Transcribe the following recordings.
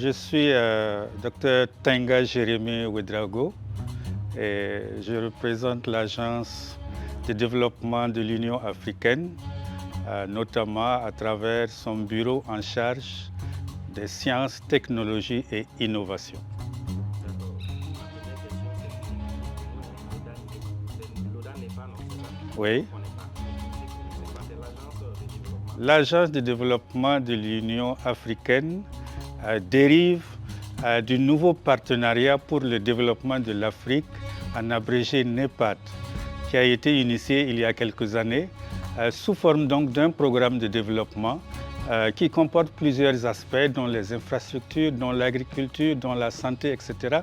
Je suis Dr Tenga Jérémy Ouedraogo et je représente l'Agence de développement de l'Union africaine, notamment à travers son bureau en charge des sciences, technologies et innovations. Oui. L'Agence de développement de l'Union africaine dérive du nouveau partenariat pour le développement de l'Afrique, en abrégé NEPAD, qui a été initié il y a quelques années sous forme donc d'un programme de développement qui comporte plusieurs aspects, dont les infrastructures, dont l'agriculture, dont la santé, etc.,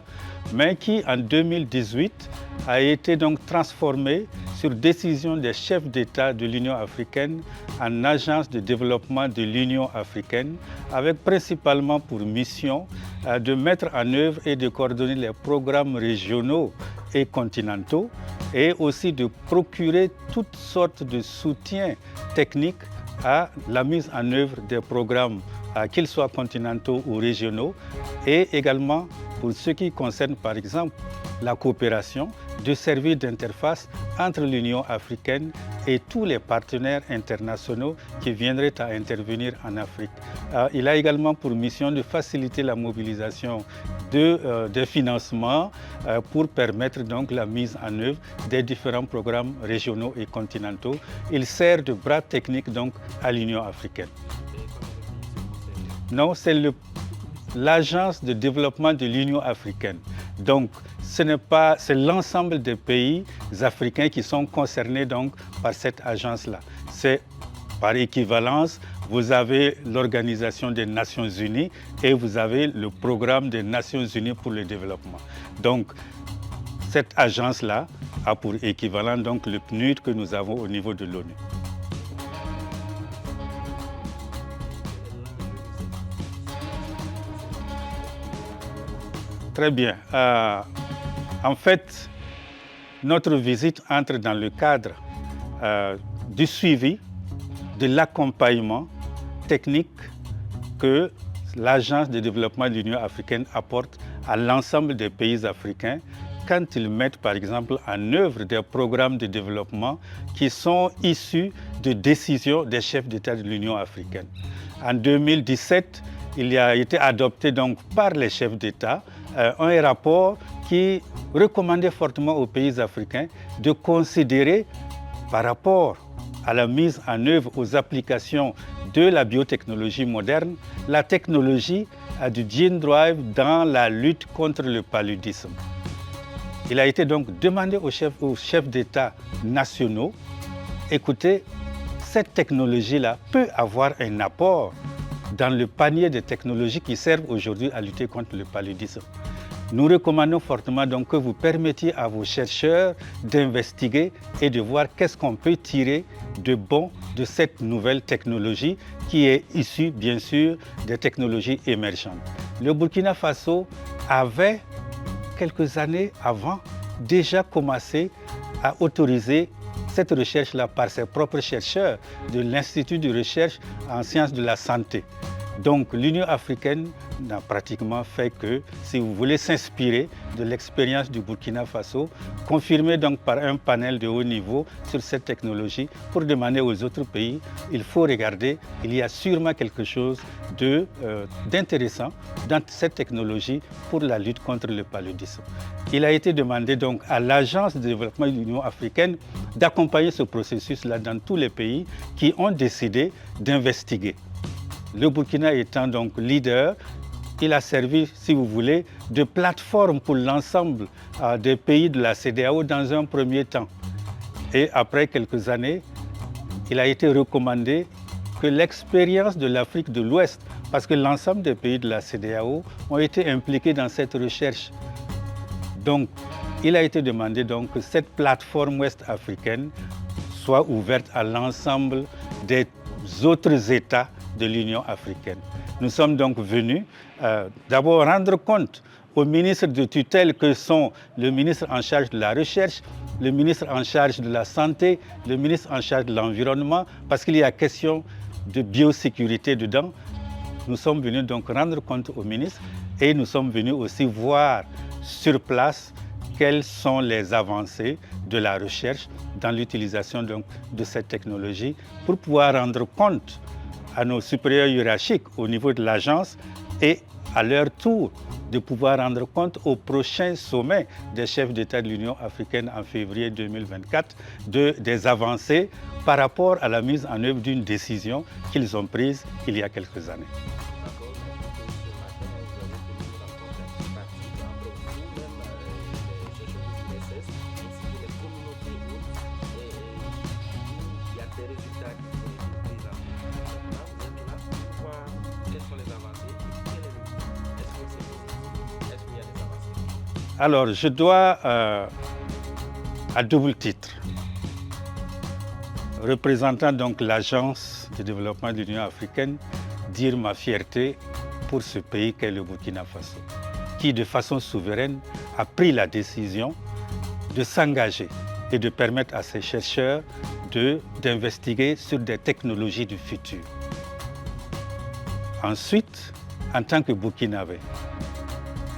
mais qui en 2018 a été donc transformé sur décision des chefs d'État de l'Union africaine en agence de développement de l'Union africaine, avec principalement pour mission de mettre en œuvre et de coordonner les programmes régionaux et continentaux et aussi de procurer toutes sortes de soutiens techniques à la mise en œuvre des programmes, qu'ils soient continentaux ou régionaux, et également pour ce qui concerne par exemple la coopération, de servir d'interface entre l'Union africaine et tous les partenaires internationaux qui viendraient à intervenir en Afrique. Il a également pour mission de faciliter la mobilisation des financements pour permettre donc la mise en œuvre des différents programmes régionaux et continentaux. Il sert de bras technique donc à l'Union africaine. Non, c'est l'Agence de développement de l'Union africaine. Donc, c'est l'ensemble des pays africains qui sont concernés donc par cette agence-là. C'est par équivalence, vous avez l'Organisation des Nations Unies et vous avez le Programme des Nations Unies pour le développement. Donc, cette agence-là a pour équivalent donc le PNUD que nous avons au niveau de l'ONU. Très bien. En fait, notre visite entre dans le cadre du suivi, de l'accompagnement technique que l'Agence de développement de l'Union africaine apporte à l'ensemble des pays africains quand ils mettent par exemple en œuvre des programmes de développement qui sont issus de décisions des chefs d'État de l'Union africaine. En 2017, il a été adopté donc par les chefs d'État un rapport qui recommandait fortement aux pays africains de considérer par rapport à la mise en œuvre aux applications de la biotechnologie moderne, la technologie du Gene Drive dans la lutte contre le paludisme. Il a été donc demandé aux chefs d'État nationaux, écoutez, cette technologie-là peut avoir un apport dans le panier de technologies qui servent aujourd'hui à lutter contre le paludisme. Nous recommandons fortement donc que vous permettiez à vos chercheurs d'investiguer et de voir qu'est-ce qu'on peut tirer de bon de cette nouvelle technologie qui est issue bien sûr des technologies émergentes. Le Burkina Faso avait quelques années avant déjà commencé à autoriser cette recherche-là par ses propres chercheurs de l'Institut de recherche en sciences de la santé. Donc l'Union africaine n'a pratiquement fait que, si vous voulez, s'inspirer de l'expérience du Burkina Faso, confirmée donc par un panel de haut niveau sur cette technologie pour demander aux autres pays, il faut regarder, il y a sûrement quelque chose d'intéressant dans cette technologie pour la lutte contre le paludisme. Il a été demandé donc à l'Agence de développement de l'Union africaine d'accompagner ce processus-là dans tous les pays qui ont décidé d'investiguer. Le Burkina étant donc leader, il a servi, si vous voulez, de plateforme pour l'ensemble des pays de la CEDEAO dans un premier temps. Et après quelques années, il a été recommandé que l'expérience de l'Afrique de l'Ouest, parce que l'ensemble des pays de la CEDEAO ont été impliqués dans cette recherche. Donc, il a été demandé donc que cette plateforme ouest-africaine soit ouverte à l'ensemble des autres États de l'Union africaine. Nous sommes donc venus d'abord rendre compte aux ministres de tutelle que sont le ministre en charge de la recherche, le ministre en charge de la santé, le ministre en charge de l'environnement, parce qu'il y a question de biosécurité dedans, nous sommes venus donc rendre compte au ministre et nous sommes venus aussi voir sur place quelles sont les avancées de la recherche dans l'utilisation de cette technologie pour pouvoir rendre compte à nos supérieurs hiérarchiques au niveau de l'agence et à leur tour de pouvoir rendre compte au prochain sommet des chefs d'État de l'Union africaine en février 2024 des avancées par rapport à la mise en œuvre d'une décision qu'ils ont prise il y a quelques années. Alors, je dois, à double titre, représentant donc l'Agence de développement de l'Union africaine, dire ma fierté pour ce pays qu'est le Burkina Faso, qui de façon souveraine a pris la décision de s'engager et de permettre à ses chercheurs d'investiguer sur des technologies du futur. Ensuite, en tant que Burkinabé,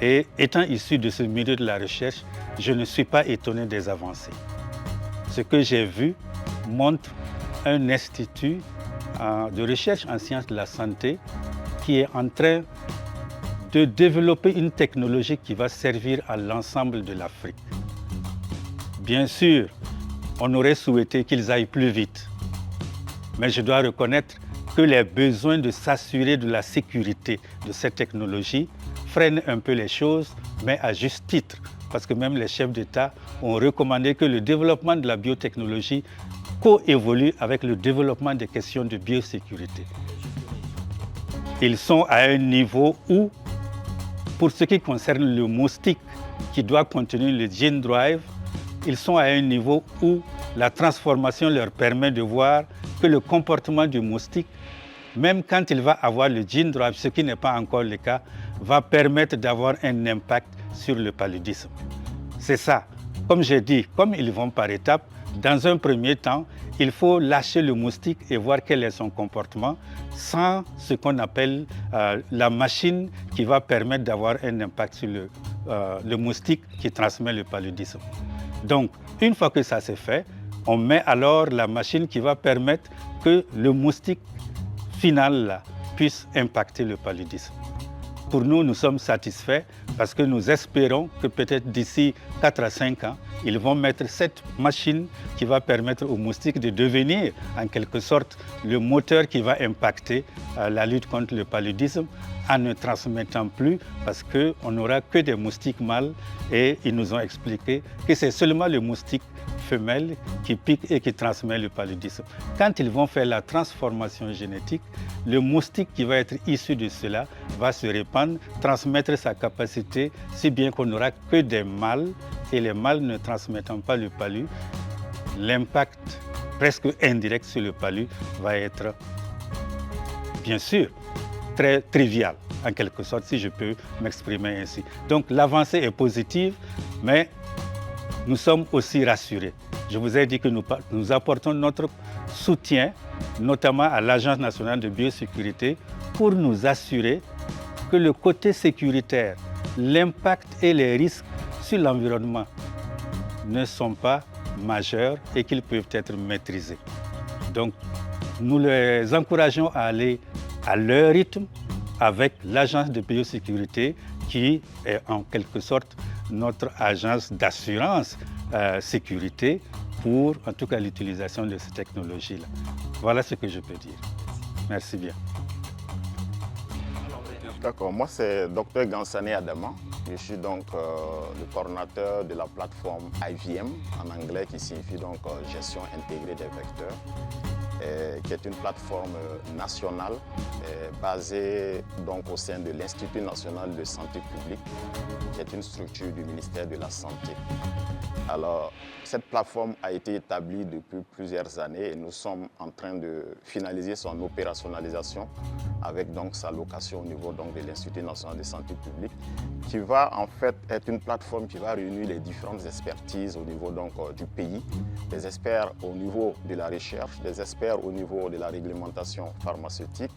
et étant issu de ce milieu de la recherche, je ne suis pas étonné des avancées. Ce que j'ai vu montre un institut de recherche en sciences de la santé qui est en train de développer une technologie qui va servir à l'ensemble de l'Afrique. Bien sûr, on aurait souhaité qu'ils aillent plus vite, mais je dois reconnaître que les besoins de s'assurer de la sécurité de cette technologie freinent un peu les choses, mais à juste titre, parce que même les chefs d'État ont recommandé que le développement de la biotechnologie coévolue avec le développement des questions de biosécurité. Ils sont à un niveau où, pour ce qui concerne le moustique qui doit contenir le gene drive, ils sont à un niveau où la transformation leur permet de voir que le comportement du moustique, même quand il va avoir le gene drive, ce qui n'est pas encore le cas, va permettre d'avoir un impact sur le paludisme. C'est ça. Comme j'ai dit, comme ils vont par étapes, dans un premier temps, il faut lâcher le moustique et voir quel est son comportement sans ce qu'on appelle la machine qui va permettre d'avoir un impact sur le moustique qui transmet le paludisme. Donc, une fois que ça c'est fait, on met alors la machine qui va permettre que le moustique final là, puisse impacter le paludisme. Pour nous, nous sommes satisfaits parce que nous espérons que peut-être d'ici 4 à 5 ans, ils vont mettre cette machine qui va permettre aux moustiques de devenir en quelque sorte le moteur qui va impacter la lutte contre le paludisme en ne transmettant plus parce qu'on n'aura que des moustiques mâles et ils nous ont expliqué que c'est seulement le moustique femelle qui pique et qui transmet le paludisme. Quand ils vont faire la transformation génétique, le moustique qui va être issu de cela va se répandre, transmettre sa capacité, si bien qu'on n'aura que des mâles et les mâles ne transmettant pas le palu, l'impact presque indirect sur le palu va être, bien sûr, très trivial, en quelque sorte, si je peux m'exprimer ainsi. Donc l'avancée est positive, mais nous sommes aussi rassurés. Je vous ai dit que nous apportons notre soutien, notamment à l'Agence nationale de biosécurité, pour nous assurer que le côté sécuritaire, l'impact et les risques sur l'environnement ne sont pas majeurs et qu'ils peuvent être maîtrisés. Donc, nous les encourageons à aller à leur rythme avec l'Agence de biosécurité qui est en quelque sorte notre agence d'assurance sécurité pour en tout cas l'utilisation de ces technologies-là. Voilà ce que je peux dire. Merci bien. D'accord, moi c'est Dr Gansane Adama. Je suis donc le coordonnateur de la plateforme IVM en anglais qui signifie donc gestion intégrée des vecteurs, qui est une plateforme nationale basée donc au sein de l'Institut national de santé publique, qui est une structure du ministère de la Santé. Alors, cette plateforme a été établie depuis plusieurs années et nous sommes en train de finaliser son opérationnalisation avec donc sa location au niveau donc de l'Institut national de santé publique, qui va en fait être une plateforme qui va réunir les différentes expertises au niveau donc du pays, des experts au niveau de la recherche, des experts experts au niveau de la réglementation pharmaceutique,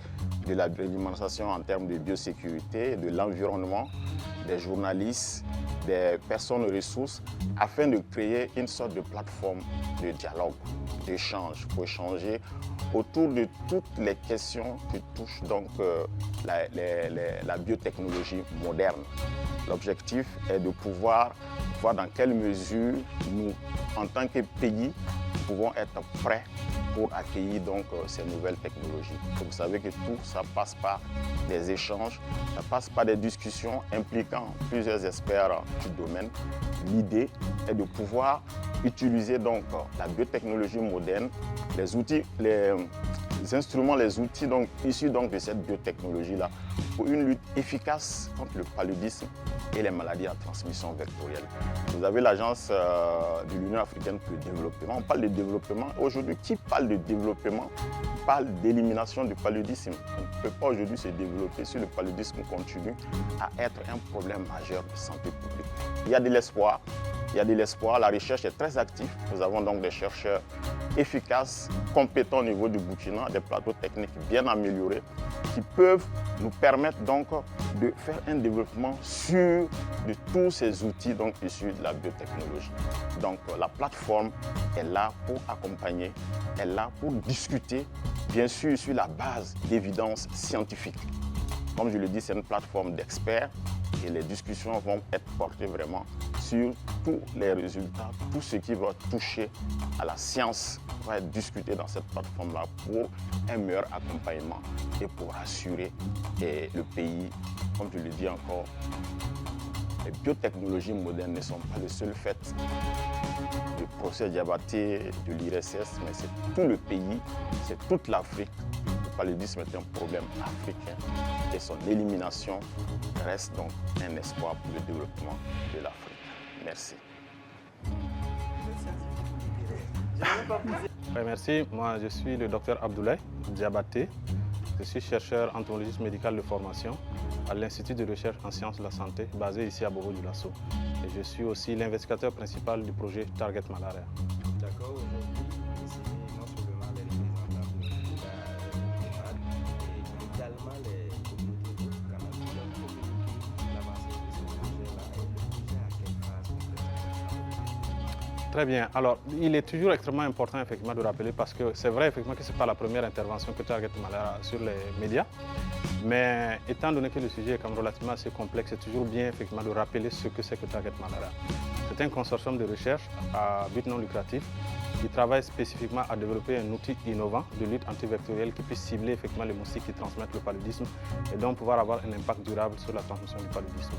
de la réglementation en termes de biosécurité, de l'environnement, des journalistes, des personnes ressources, afin de créer une sorte de plateforme de dialogue, d'échange, pour échanger autour de toutes les questions qui touchent donc la biotechnologie moderne. L'objectif est de pouvoir voir dans quelle mesure nous, en tant que pays, pouvons être prêts pour accueillir donc ces nouvelles technologies. Vous savez que tout ça passe par des échanges, ça passe par des discussions impliquant plusieurs experts du domaine. L'idée est de pouvoir utiliser donc la biotechnologie moderne, les outils, les instruments, les outils donc, issus donc de cette biotechnologie-là pour une lutte efficace contre le paludisme et les maladies à transmission vectorielle. Vous avez l'agence de l'Union africaine pour le développement. On parle de développement. Aujourd'hui, qui parle de développement parle d'élimination du paludisme. On ne peut pas aujourd'hui se développer si le paludisme continue à être un problème majeur de santé publique. Il y a de l'espoir. Il y a de l'espoir. La recherche est très active. Nous avons donc des chercheurs efficaces, compétents au niveau du Burkina, des plateaux techniques bien améliorés qui peuvent nous permettre donc de faire un développement sûr de tous ces outils donc issus de la biotechnologie. Donc la plateforme est là pour accompagner, est là pour discuter, bien sûr sur la base d'évidences scientifiques. Comme je le dis, c'est une plateforme d'experts et les discussions vont être portées vraiment sur tous les résultats, tout ce qui va toucher à la science va être discuté dans cette plateforme-là pour un meilleur accompagnement et pour assurer le pays, comme je le dis encore, les biotechnologies modernes ne sont pas le seul fait du procès Diabaté, de l'IRSS, mais c'est tout le pays, c'est toute l'Afrique. Le paludisme est un problème africain et son élimination reste donc un espoir pour le développement de l'Afrique. Merci. Merci, moi je suis le docteur Abdoulaye Diabaté. Je suis chercheur entomologiste médical de formation à l'Institut de recherche en sciences de la santé basé ici à Bobo-Dioulasso. Et je suis aussi l'investigateur principal du projet Target Malaria. D'accord, aujourd'hui, ici, non seulement les représentants de l'EMAD, mais également les communautés de Canada qui ont communiqué l'avancée de ce projet-là et le projet à quelle phase complètement. Très bien. Alors, il est toujours extrêmement important effectivement de rappeler parce que c'est vrai effectivement que ce n'est pas la première intervention que Target Malaria sur les médias. Mais étant donné que le sujet est quand même relativement assez complexe, c'est toujours bien effectivement de rappeler ce que c'est que Target Malaria. C'est un consortium de recherche à but non lucratif qui travaille spécifiquement à développer un outil innovant de lutte antivectorielle qui puisse cibler effectivement les moustiques qui transmettent le paludisme et donc pouvoir avoir un impact durable sur la transmission du paludisme.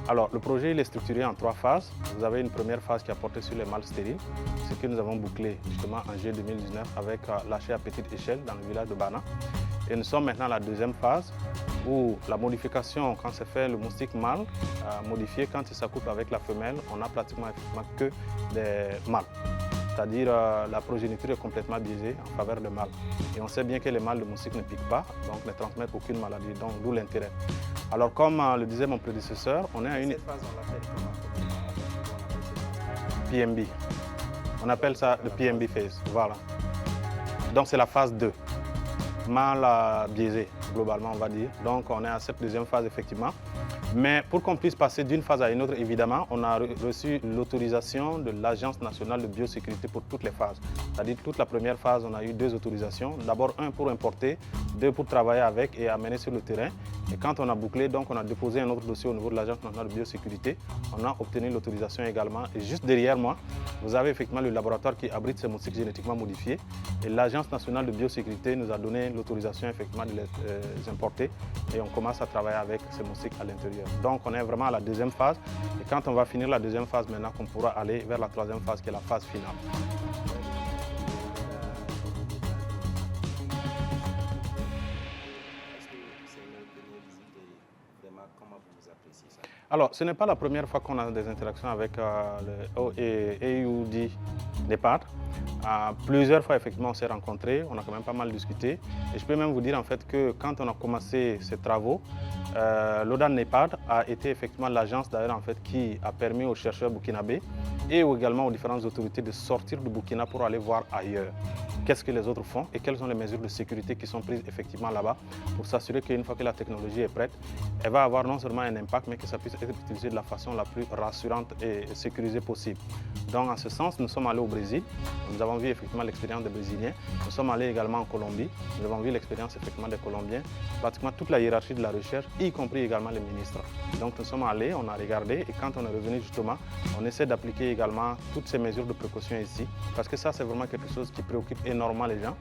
Alors, le projet il est structuré en 3 phases. Vous avez une première phase qui a porté sur les mâles stériles, ce que nous avons bouclé justement en juillet 2019 avec lâcher à petite échelle dans le village de Bana. Et nous sommes maintenant à la deuxième phase où la modification, quand c'est fait le moustique mâle, modifié quand il s'accouple avec la femelle, on n'a pratiquement que des mâles. C'est-à-dire la progéniture est complètement biaisée en faveur de mâles. Et on sait bien que les mâles de moustiques ne piquent pas, donc ne transmettent aucune maladie, donc d'où l'intérêt. Alors comme le disait mon prédécesseur, on est à une... Cette phase, on l'appelle comment? PMB. On appelle ça le PMB phase, voilà. Donc c'est la phase 2. Mâle biaisé, globalement on va dire. Donc on est à cette deuxième phase effectivement. Mais pour qu'on puisse passer d'une phase à une autre, évidemment, on a reçu l'autorisation de l'Agence nationale de biosécurité pour toutes les phases. C'est-à-dire toute la première phase, on a eu 2 autorisations. D'abord 1 pour importer, 2 pour travailler avec et amener sur le terrain. Et quand on a bouclé, donc on a déposé un autre dossier au niveau de l'Agence nationale de biosécurité. On a obtenu l'autorisation également. Et juste derrière moi, vous avez effectivement le laboratoire qui abrite ces moustiques génétiquement modifiés. Et l'Agence nationale de biosécurité nous a donné l'autorisation effectivement de les importer. Et on commence à travailler avec ces moustiques à l'intérieur. Donc on est vraiment à la deuxième phase. Et quand on va finir la deuxième phase, maintenant qu'on pourra aller vers la troisième phase qui est la phase finale. Alors, ce n'est pas la première fois qu'on a des interactions avec le EUD NEPAD. Plusieurs fois, effectivement, on s'est rencontrés, on a quand même pas mal discuté. Et je peux même vous dire en fait que quand on a commencé ces travaux, l'ODA NEPAD a été effectivement l'agence d'ailleurs en fait qui a permis aux chercheurs burkinabés et également aux différentes autorités de sortir du Burkina pour aller voir ailleurs qu'est-ce que les autres font et quelles sont les mesures de sécurité qui sont prises effectivement là-bas pour s'assurer qu'une fois que la technologie est prête, elle va avoir non seulement un impact mais que ça puisse être utilisé de la façon la plus rassurante et sécurisée possible. Donc en ce sens, nous sommes allés au Brésil, nous avons vu effectivement l'expérience des Brésiliens, nous sommes allés également en Colombie, nous avons vu l'expérience effectivement des Colombiens, pratiquement toute la hiérarchie de la recherche, y compris également les ministres. Donc nous sommes allés, on a regardé et quand on est revenu justement, on essaie d'appliquer également toutes ces mesures de précaution ici parce que ça c'est vraiment quelque chose qui préoccupe énormément les gens.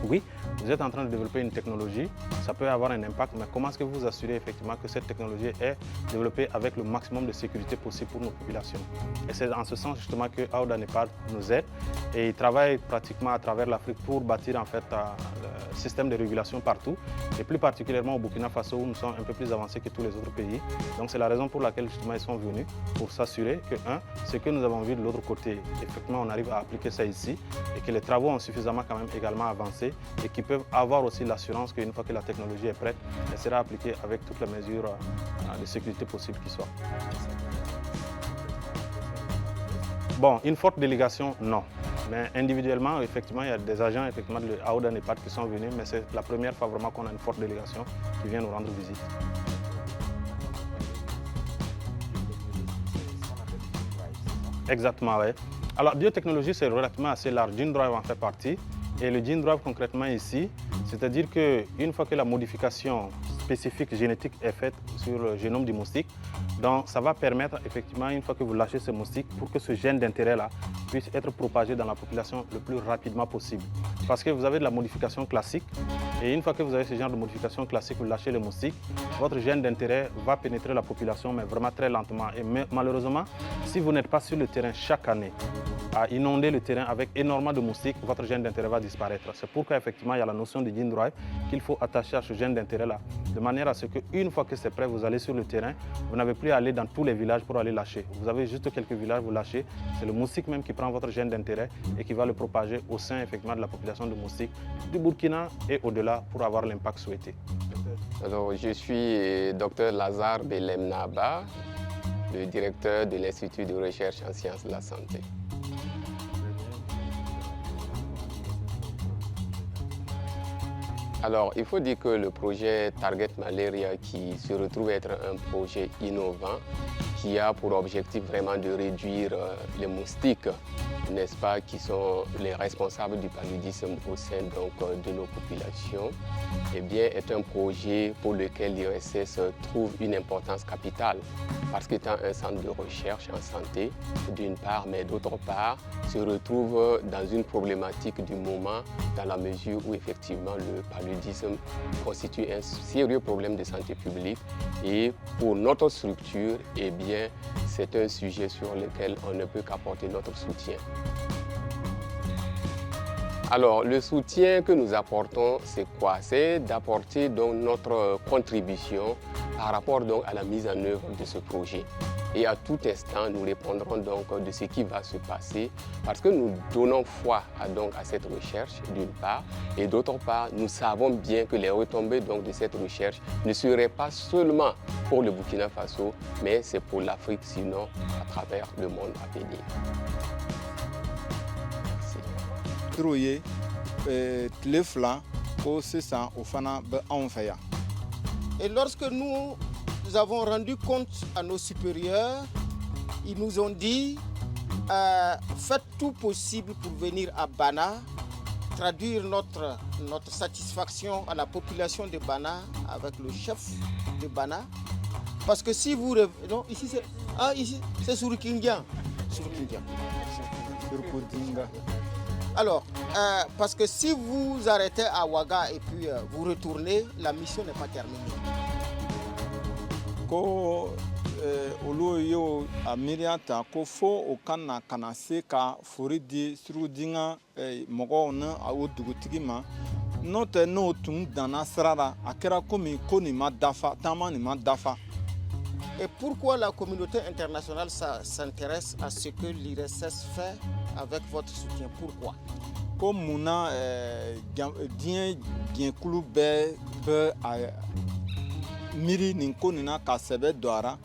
Oui, vous êtes en train de développer une technologie, ça peut avoir un impact, mais comment est-ce que vous vous assurez effectivement que cette technologie est développée avec le maximum de sécurité possible pour nos populations? Et c'est en ce sens justement que AODA NEPAD nous aide et il travaille pratiquement à travers l'Afrique pour bâtir en fait le système de régulation partout et plus particulièrement au Burkina Faso où nous sommes un peu plus avancés que tous les autres pays. Donc c'est la raison pour laquelle justement ils sont venus pour s'assurer que ce que nous avons vu de l'autre côté, effectivement on arrive à appliquer ça ici et que les travaux ont suffisamment quand même également avancé et qui peuvent avoir aussi l'assurance qu'une fois que la technologie est prête, elle sera appliquée avec toutes les mesures de sécurité possibles qui soient. Bon, une forte délégation, non. Mais individuellement, effectivement, il y a des agents effectivement, de AODA NEPAD qui sont venus, mais c'est la première fois vraiment qu'on a une forte délégation qui vient nous rendre visite. Exactement, oui. Alors, biotechnologie, c'est relativement assez large. GeneDrive en fait partie. Et le GeneDrive concrètement ici, c'est-à-dire qu'une fois que la modification spécifique génétique est faite sur le génome du moustique, donc ça va permettre effectivement, une fois que vous lâchez ce moustique, pour que ce gène d'intérêt-là puisse être propagé dans la population le plus rapidement possible. Parce que vous avez de la modification classique, et une fois que vous avez ce genre de modification classique, vous lâchez le moustique, votre gène d'intérêt va pénétrer la population, mais vraiment très lentement. Et malheureusement, si vous n'êtes pas sur le terrain chaque année, à inonder le terrain avec énormément de moustiques, votre gène d'intérêt va disparaître. C'est pourquoi effectivement il y a la notion de GeneDrive qu'il faut attacher à ce gène d'intérêt-là, de manière à ce qu'une fois que c'est prêt, vous allez sur le terrain, vous n'avez plus à aller dans tous les villages pour aller lâcher. Vous avez juste quelques villages, vous lâchez, c'est le moustique même qui prend votre gène d'intérêt et qui va le propager au sein effectivement de la population de moustiques du Burkina et au-delà pour avoir l'impact souhaité. Alors, je suis Dr Lazare Belem Naba, le directeur de l'Institut de recherche en sciences de la santé. Alors, il faut dire que le projet Target Malaria, qui se retrouve être un projet innovant, qui a pour objectif vraiment de réduire les moustiques, n'est-ce pas, qui sont les responsables du paludisme au sein donc, de nos populations, eh bien, est un projet pour lequel l'IRSS trouve une importance capitale, parce qu'étant un centre de recherche en santé, d'une part, mais d'autre part, se retrouve dans une problématique du moment, dans la mesure où effectivement le paludisme constitue un sérieux problème de santé publique. Et pour notre structure, eh bien, c'est un sujet sur lequel on ne peut qu'apporter notre soutien. Alors, le soutien que nous apportons, c'est quoi? C'est d'apporter donc notre contribution par rapport donc à la mise en œuvre de ce projet. Et à tout instant, nous répondrons donc de ce qui va se passer parce que nous donnons foi à cette recherche d'une part et d'autre part, nous savons bien que les retombées donc, de cette recherche ne seraient pas seulement pour le Burkina Faso, mais c'est pour l'Afrique sinon à travers le monde à venir. Merci. Et lorsque nous avons rendu compte à nos supérieurs, ils nous ont dit faites tout possible pour venir à Bana, traduire notre satisfaction à la population de Bana avec le chef de Bana. Parce que si vous... Non, ici c'est Surkindian. Alors, parce que si vous arrêtez à Ouaga et puis vous retournez, la mission n'est pas terminée. Ko olu yo amiria ta ko fo o kana kana se ka fori di surudinga mogo na awo dugutigi ma no te no tun dana srara akera komi ko ni ma dafa tama ni ma dafa Et pourquoi la communauté internationale s'intéresse à ce que l'IRSS fait avec votre soutien? Pourquoi? Ko muna diɲɛ jɛnkulu bɛɛ bɛ a miiri nin ko nin na ka sɛbɛ don a ra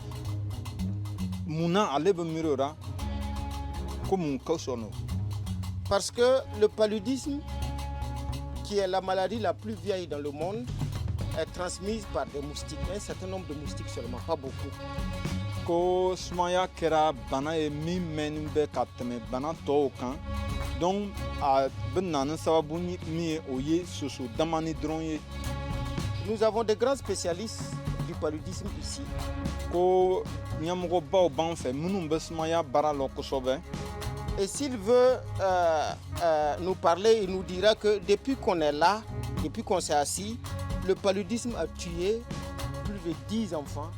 muna ale bɛ miiri o ra ko mun kosɔn no? Parce que le paludisme, qui est la maladie la plus vieille dans le monde, est transmise par des moustiques, un certain nombre de moustiques seulement, pas beaucoup. Ko sumaya kɛra bana ye min mɛnni bɛ ka tɛmɛ bana tɔw kan donc a bɛ na ni sababu min ye o ye soso damani dɔrɔn ye. Nous avons de grands spécialistes du paludisme ici. Ko ɲɛmɔgɔbaw b'an fɛ minnu bɛ sumaya baara la kosɛbɛ. Et s'il veut nous parler, il nous dira que depuis qu'on est là, depuis qu'on s'est assis, le paludisme a tué plus de 10 enfants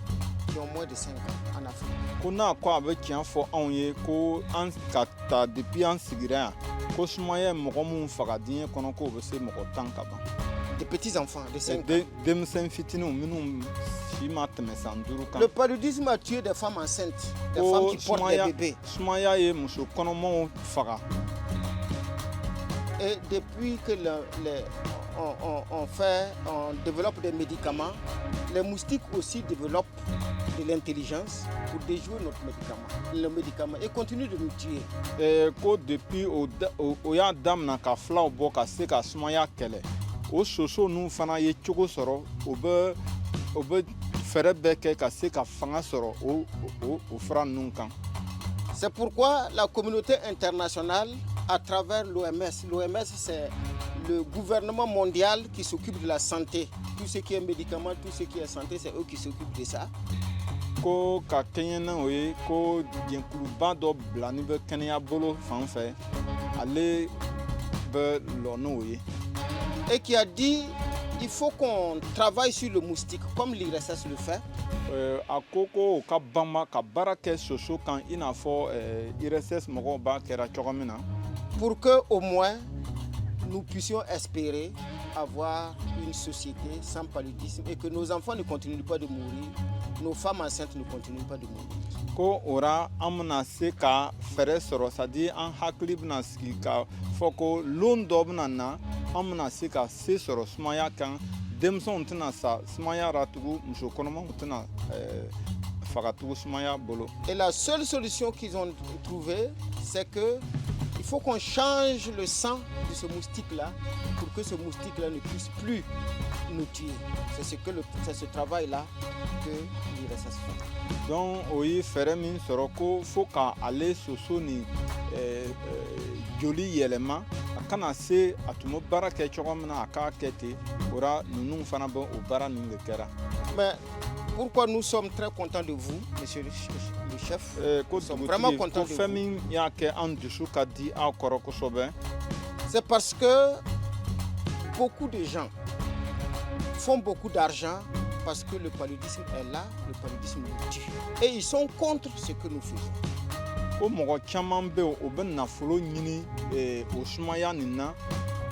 qui ont moins de 5 ans en Afrique. Ko n'a ko a bɛ tiɲɛ fɔ anw ye ko an ka taa depuis an sigira yan ko sumaya ye mɔgɔ minnu faga diɲɛ kɔnɔ k'o bɛ se mɔgɔ 10 ka ban. Des petits enfants de 5 ans. Denmisɛn fitininw minnu si ma tɛmɛ san 5 kan. Le paludisme a tué des femmes enceintes, des femmes qui portent des bébés. Sumaya ye muso kɔnɔmaw faga. Et depuis que on développe des médicaments, les moustiques aussi développent de l'intelligence pour déjouer le médicament et continuent de nous tuer. Ko depuis o y'a damina ka filaw bɔ ka se ka sumaya kɛlɛ o soso ninnu fana ye cogo sɔrɔ o bɛ fɛɛrɛ bɛɛ kɛ ka se ka fanga sɔrɔ o fura ninnu kan. C'est pourquoi la communauté internationale, à travers l'OMS, l'OMS c'est le gouvernement mondial qui s'occupe de la santé. Tout ce qui est médicaments, tout ce qui est santé, c'est eux qui s'occupent de ça. Ko ka kɛɲɛ na o ye ko jɛnkuluba dɔ bilani bɛ kɛnɛya bolo fan fɛ ale bɛ lɔ n'o ye. Et qui a dit il faut qu'on travaille sur le moustique comme l'IRSS le fait. A ko o ka banba ka baara kɛ soso kan i n'a fɔ IRSS mɔgɔw b'a kɛra cogo min na. Pour que au moins nous puissions espérer avoir une société sans paludisme et que nos enfants ne continuent pas de mourir, nos femmes enceintes ne continuent pas de mourir. Ko ora an bɛna se ka fɛɛrɛ sɔrɔ c'est à dire an hakili bɛna sigi ka fɔ ko lon dɔ bɛna na an bɛna se ka se sɔrɔ sumaya kan denmisɛnw tɛna sa sumaya ra tugun muso kɔnɔmaw tɛna faga tugun sumaya bolo. Et la seule solution qu'ils ont trouvée, c'est que il faut qu'on change le sang de ce moustique-là pour que ce moustique-là ne puisse plus nous tuer. C'est ce travail-là que l'IRSS fait. Donc, o ye fɛɛrɛ min sɔrɔ ko fo ka ale soso ni joli yɛlɛma a kana se a tun bɛ baara kɛ cogo min na a k'a kɛ ten o ra ninnu fana bɛ o baara ninnu de kɛra. Mais pourquoi nous sommes très contents de vous, monsieur le chef? Nous sommes vraiment contents de vous. C'est parce que beaucoup de gens font beaucoup d'argent parce que le paludisme est là, le paludisme nous tue. Et ils sont contre ce que nous faisons. Ko mɔgɔ caman bɛ yen o bɛ nafolo ɲini o sumaya nin na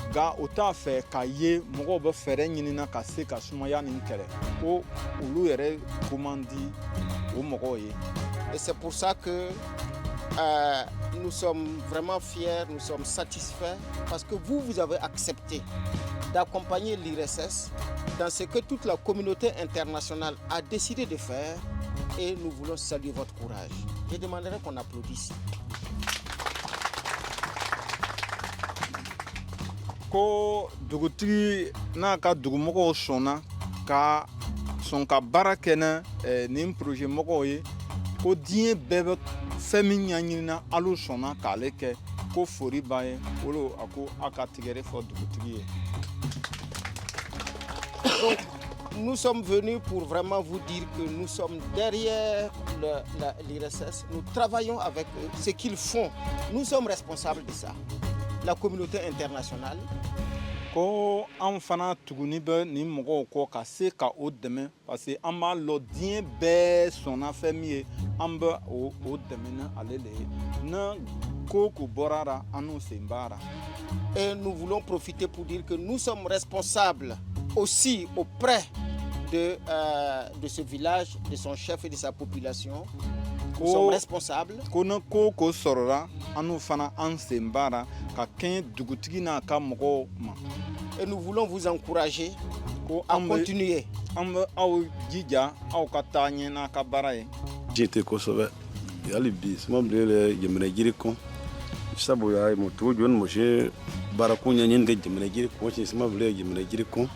nka o t'a fɛ k'a ye mɔgɔw bɛ fɛɛrɛ ɲinina ka se ka sumaya nin kɛlɛ ko olu yɛrɛ ko man di o mɔgɔw ye. Et c'est pour ça que nous sommes vraiment fiers, nous sommes satisfaits parce que vous avez accepté d'accompagner l'IRSS dans ce que toute la communauté internationale a décidé de faire et nous voulons saluer votre courage. Je demanderai qu'on applaudisse. Ko dugutigi n'a ka dugumɔgɔw sɔnna ka sɔn ka baara kɛ nin projet mɔgɔw ye ko diɲɛ bɛɛ bɛ fɛn min ɲɛɲinina alu sɔnna k'ale kɛ ko fori b'a ye olu a ko a ka tigɛrɛ fɔ dugutigi ye. Donc, nous sommes venus pour vraiment vous dire que nous sommes derrière l'IRSS. Nous travaillons avec eux, ce qu'ils font. Nous sommes responsables de ça. La communauté internationale. Ko an fana tuguni bɛ nin mɔgɔw kɔ ka se ka o dɛmɛ parce que an b'a lɔ diɲɛ bɛɛ sɔnna fɛn min ye an bɛ o dɛmɛ ni ale de ye na ko k'u bɔra la an n'u sen b'a la. Et nous voulons profiter pour dire que nous sommes responsables aussi auprès de ce village, de son chef et de sa population. Nous sommes responsables. Kono ko ko sorora anu fana an sembara ka ken dugutigi na ka mogo ma. Et nous voulons vous encourager à continuer. Ambe aw jija aw ka tanye na ka baraye. J'étais kosobe. Yali bis mo blele jemene jiri kon. Sabu ya mo to jon mo je barakunya nyinde jemene jiri kon ci sama blele jemene jiri kon.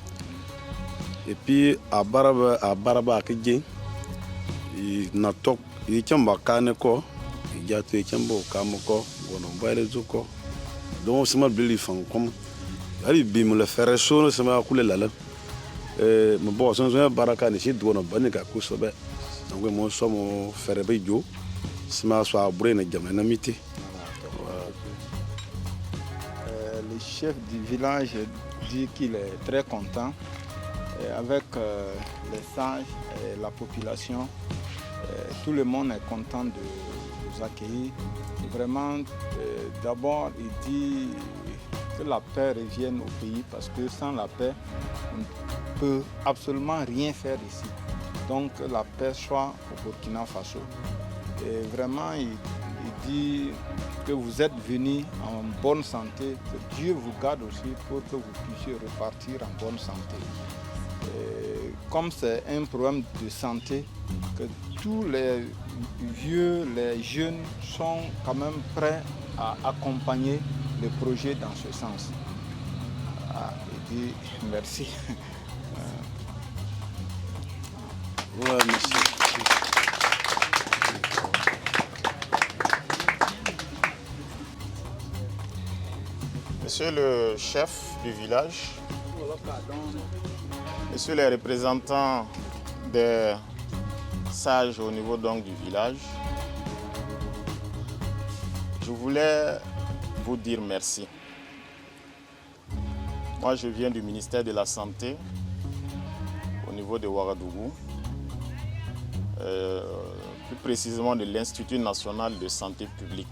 Et puis à baraba ke je na tok i chamba kane ko i jatu i chambo kamo ko gono mbale zuko donc sama blele fan kom yali bi mo le faire so sama kule lala mo bo so baraka ni ci dono banika kosobe donc mo somo faire be jo sama so abre na jamna na miti. Le chef du village dit qu'il est très content avec les sages et la population. Tout le monde est content de nous accueillir. Vraiment, d'abord, il dit que la paix revienne au pays parce que sans la paix, on ne peut absolument rien faire ici. Donc la paix soit au Burkina Faso. Et vraiment, il dit que vous êtes venus en bonne santé, que Dieu vous garde aussi pour que vous puissiez repartir en bonne santé. Et comme c'est un problème de santé, que tous les vieux, les jeunes sont quand même prêts à accompagner le projet dans ce sens. Il dit merci. Ouais, merci. Monsieur le chef du village, Monsieur les représentants des sages au niveau donc du village, je voulais vous dire merci. Moi, je viens du ministère de la Santé au niveau de Ouagadougou, plus précisément de l'Institut national de santé publique.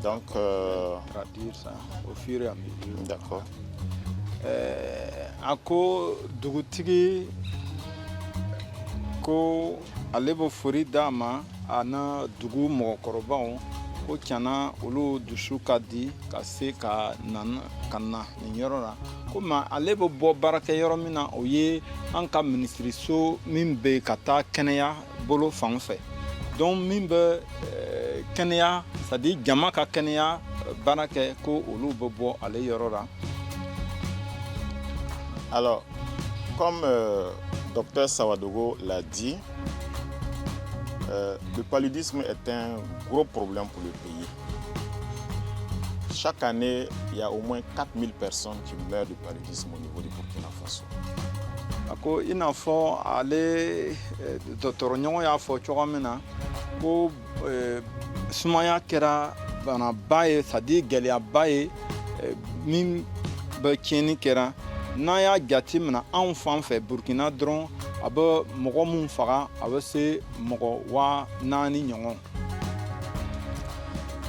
Donc, traduire ça au fur et à mesure. D'accord. Ako dugutigi ko ale bɛ fori d'a ma a na dugu mɔgɔkɔrɔbaw ko tiɲɛna olu dusu ka di ka se ka na nin yɔrɔ la komi ale bɛ bɔ baarakɛ yɔrɔ min na o ye an ka minisiriso min bɛ ka taa kɛnɛya bolo fan fɛ donc min bɛ kɛnɛya c'est à dire jama ka kɛnɛya baara kɛ ko olu bɛ bɔ ale yɔrɔ la. Alors, comme Dr Sawadogo l'a dit, le paludisme est un gros problème pour le pays. Chaque année, il y a au moins 4000 personnes qui meurent du paludisme au niveau du Burkina Faso. Ako i n'a fɔ ale dɔgɔtɔrɔɲɔgɔn y'a fɔ cogo min na ko sumaya kɛra banaba ye c'est à dire gɛlɛyaba ye min bɛ tiɲɛni kɛra. N'a y'a jate minɛ anw fan fɛ Burkina dɔrɔn a bɛ mɔgɔ mun faga a bɛ se mɔgɔ 4,000 ɲɔgɔn.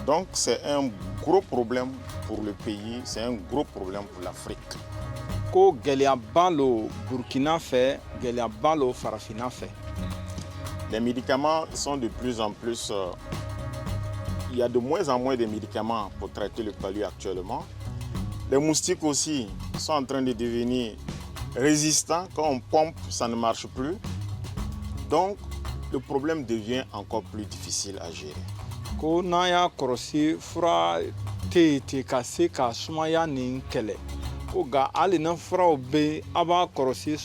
Donc c'est un gros problème pour le pays, c'est un gros problème pour l'Afrique. Ko gɛlɛyaba lo Burkina fɛ, gɛlɛyaba lo Farafina fɛ. Les médicaments sont de plus en plus... il y a de moins en moins de médicaments pour traiter le palu actuellement. Les moustiques aussi sont en train de devenir résistants. Quand on pompe, ça ne marche plus. Donc, le problème devient encore plus difficile à gérer. Ko n'a y'a kɔlɔsi fura tɛ yen ten ka se ka sumaya nin kɛlɛ ko nka hali na furaw bɛ yen a b'a kɔlɔsi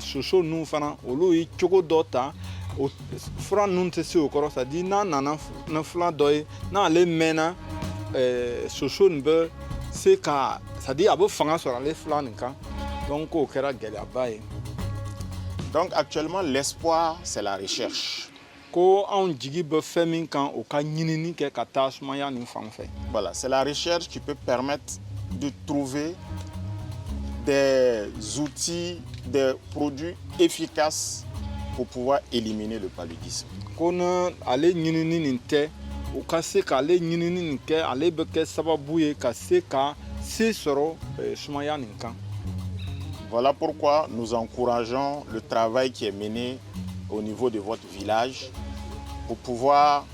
soso ninnu fana olu ye cogo dɔ ta o fura ninnu tɛ se o kɔrɔ c'est à dire n'a nana ni fura dɔ ye n'ale mɛnna soso nin bɛ se ka c'est à dire a bɛ fanga sɔrɔ ale fila nin kan donc k'o kɛra gɛlɛyaba ye. Donc actuellement l'espoir c'est la recherche. Ko anw jigi bɛ fɛn min kan o ka ɲinini kɛ ka taa sumaya nin fan fɛ. Voilà, c'est la recherche qui peut permettre de trouver des outils, des produits efficaces pour pouvoir éliminer le paludisme. Ko ni ale ɲinini nin tɛ o ka se k'ale ɲinini nin kɛ ale bɛ kɛ sababu ye ka se ka se sɔrɔ sumaya nin kan. Voilà pourquoi nous encourageons le travail qui est mené au niveau de votre village pour pouvoir,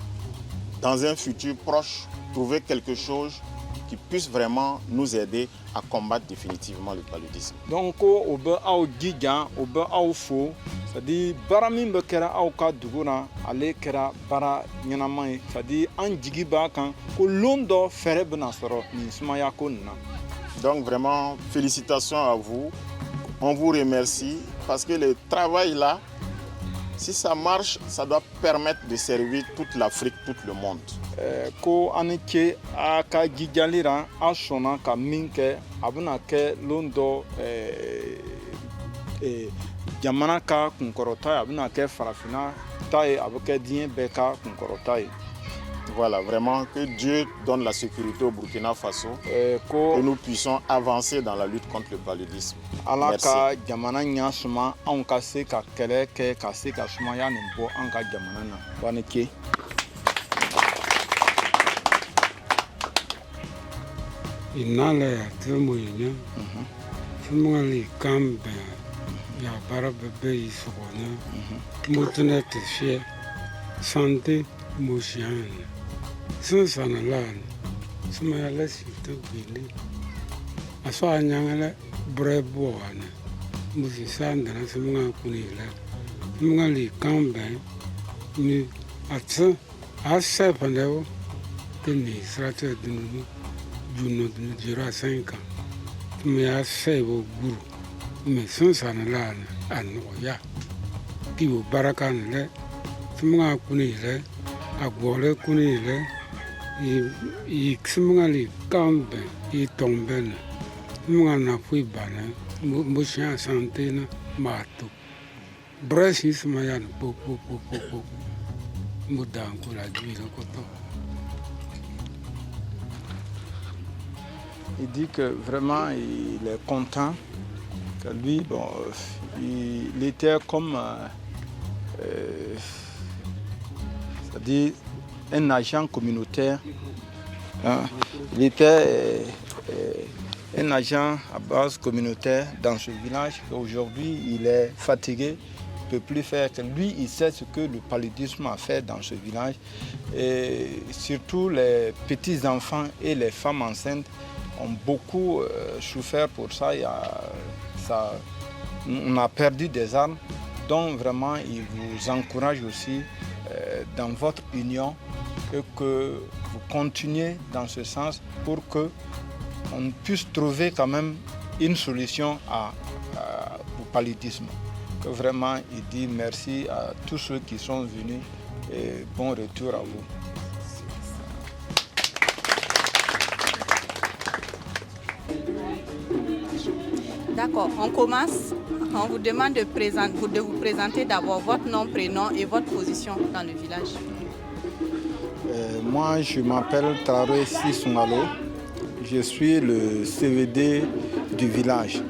dans un futur proche, trouver quelque chose qui puisse vraiment nous aider à combattre définitivement le paludisme. Donc, au be au gigan, au be au fo, c'est-à-dire baramin be kera au ka duguna, ale kera bara nyanamai, c'est-à-dire an jigiba kan ko londo fere bena soro ni smaya ko na. Donc vraiment, félicitations à vous. On vous remercie parce que le travail là, si ça marche, ça doit permettre de servir toute l'Afrique, tout le monde. Ko anike aka gijalira asona ka minke abuna ke londo jamana ka kunkorota abuna ke farafina taye abuke dien beka kunkorota. Voilà, vraiment que Dieu donne la sécurité au Burkina Faso, que nous puissions avancer dans la lutte contre le paludisme. Merci. Jamana nyasuma anka se ka kele ke ka se ka suma ya nimbo anka jamana na wanike. Inale temoynya. Tumali kambe ya bara bebe isogona. Mutune tshie. Santé motion. Sunsana lan. Sumaya lesi to bili. Aswa nyangala brebo wana. Musi sandana sumunga kunila. Sumungali kambe ni atsa asa pandewo teni strate dinu juno dinu jira 5 ans. Me asa wo guru. Me sunsana lan anoya. Kiwo barakan le. Sumunga kunile. Agwole kunile. I sumungali kambe I tombene. Sumunga fui bana. Musha santé na mato. Brasi sumayan po. Mudanko la juila koto. Il dit que vraiment il est content, que lui, bon, il était comme, c'est-à-dire un agent communautaire. Hein. Il était un agent à base communautaire dans ce village. Aujourd'hui, il est fatigué, il ne peut plus faire que lui, il sait ce que le paludisme a fait dans ce village. Et surtout les petits-enfants et les femmes enceintes ont beaucoup souffert pour ça. On a perdu des armes. Donc vraiment, il vous encourage aussi dans votre union et que vous continuez dans ce sens pour que on puisse trouver quand même une solution au paludisme. Que vraiment, il dit merci à tous ceux qui sont venus et bon retour à vous. D'accord, on commence. On vous demande de vous présenter d'abord votre nom, prénom et votre position dans le village. Moi, je m'appelle Traoré Sissungalo. Je suis le CVD du village.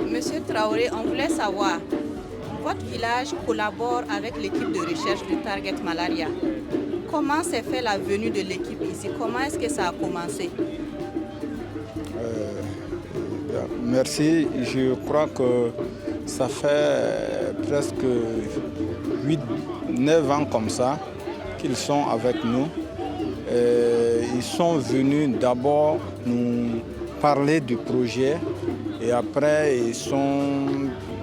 Monsieur Traoré, on voulait savoir, votre village collabore avec l'équipe de recherche du Target Malaria. Comment s'est fait la venue de l'équipe ici? Comment est-ce que ça a commencé? Merci. Je crois que ça fait presque 8-9 ans comme ça qu'ils sont avec nous. Ils sont venus d'abord nous parler du projet et après ils sont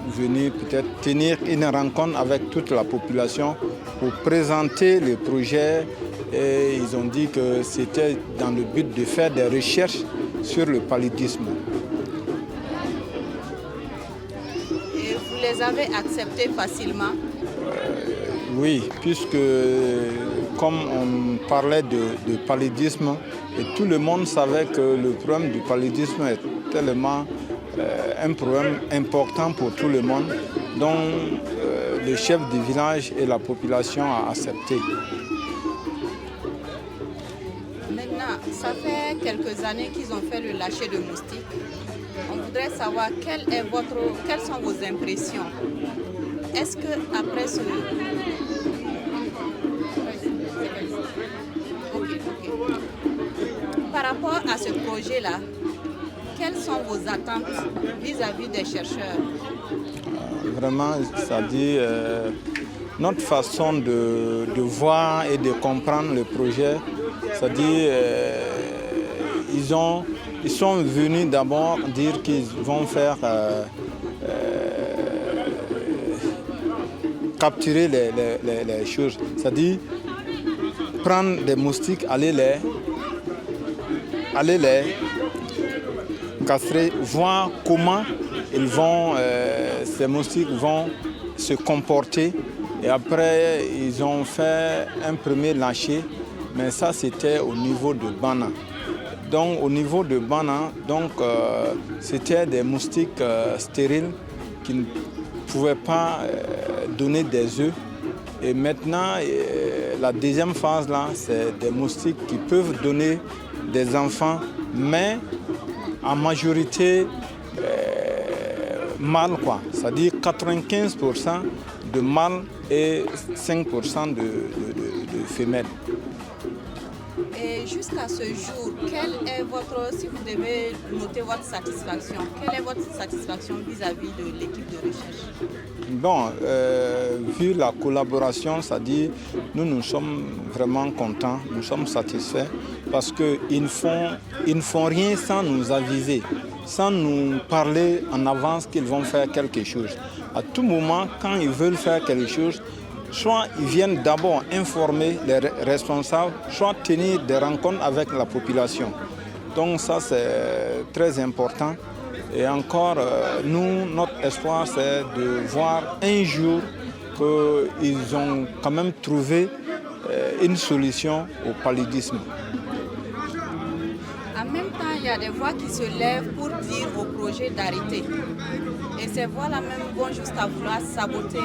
venus peut-être tenir une rencontre avec toute la population pour présenter le projet et ils ont dit que c'était dans le but de faire des recherches sur le paludisme. Et vous les avez acceptés facilement? Oui, puisque comme on parlait de paludisme, et tout le monde savait que le problème du paludisme est tellement un problème important pour tout le monde, donc le chef du village et la population ont accepté. Maintenant, ça fait quelques années qu'ils ont fait le lâcher de moustiques. On voudrait savoir quelles sont vos impressions. Est-ce que après ce... Par rapport à ce projet-là, quelles sont vos attentes vis-à-vis des chercheurs? Vraiment, c'est-à-dire notre façon de voir et de comprendre le projet, c'est-à-dire ils sont venus d'abord dire qu'ils vont faire capturer les choses, c'est-à-dire prendre des moustiques, aller les castrer, voir comment ces moustiques vont se comporter. Et après, ils ont fait un premier lâcher, mais ça c'était au niveau de Bana. Donc au niveau de Bana, c'était des moustiques stériles qui ne pouvaient pas donner des œufs. Et maintenant, la deuxième phase là, c'est des moustiques qui peuvent donner des enfants, mais en majorité mâles, quoi. C'est-à-dire 95% de mâles et 5% de femelles. Et jusqu'à ce jour, si vous devez noter votre satisfaction, quelle est votre satisfaction vis-à-vis de l'équipe de recherche? Bon, vu la collaboration, c'est-à-dire nous sommes vraiment contents, nous sommes satisfaits parce qu'ils ne font rien sans nous aviser, sans nous parler en avance qu'ils vont faire quelque chose. À tout moment, quand ils veulent faire quelque chose, soit ils viennent d'abord informer les responsables, soit tenir des rencontres avec la population. Donc ça, c'est très important. Et encore, notre espoir, c'est de voir un jour qu'ils ont quand même trouvé une solution au paludisme. En même temps, il y a des voix qui se lèvent pour dire au projet d'arrêter. Et ces voix-là même vont jusqu'à vouloir saboter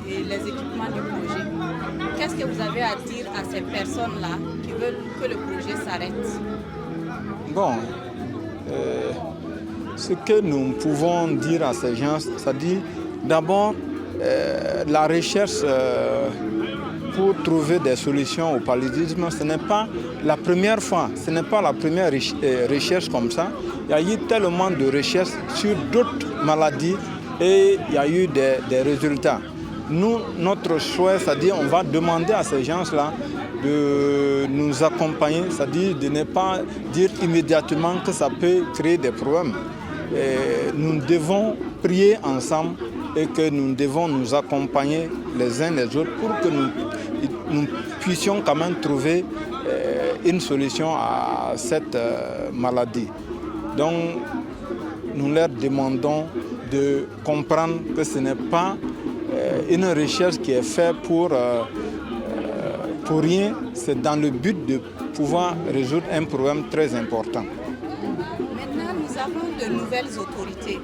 les équipements du projet. Qu'est-ce que vous avez à dire à ces personnes-là qui veulent que le projet s'arrête? Bon, ce que nous pouvons dire à ces gens, c'est-à-dire d'abord la recherche pour trouver des solutions au paludisme, ce n'est pas la première fois, ce n'est pas la première recherche comme ça. Il y a eu tellement de recherches sur d'autres maladies et il y a eu des résultats. Nous, notre souhait, c'est-à-dire on va demander à ces gens-là de nous accompagner, c'est-à-dire de ne pas dire immédiatement que ça peut créer des problèmes. Et nous devons prier ensemble et que nous devons nous accompagner les uns les autres pour que nous puissions quand même trouver une solution à cette maladie. Donc nous leur demandons de comprendre que ce n'est pas une recherche qui est faite pour rien, c'est dans le but de pouvoir résoudre un problème très important. Maintenant, nous avons de nouvelles autorités.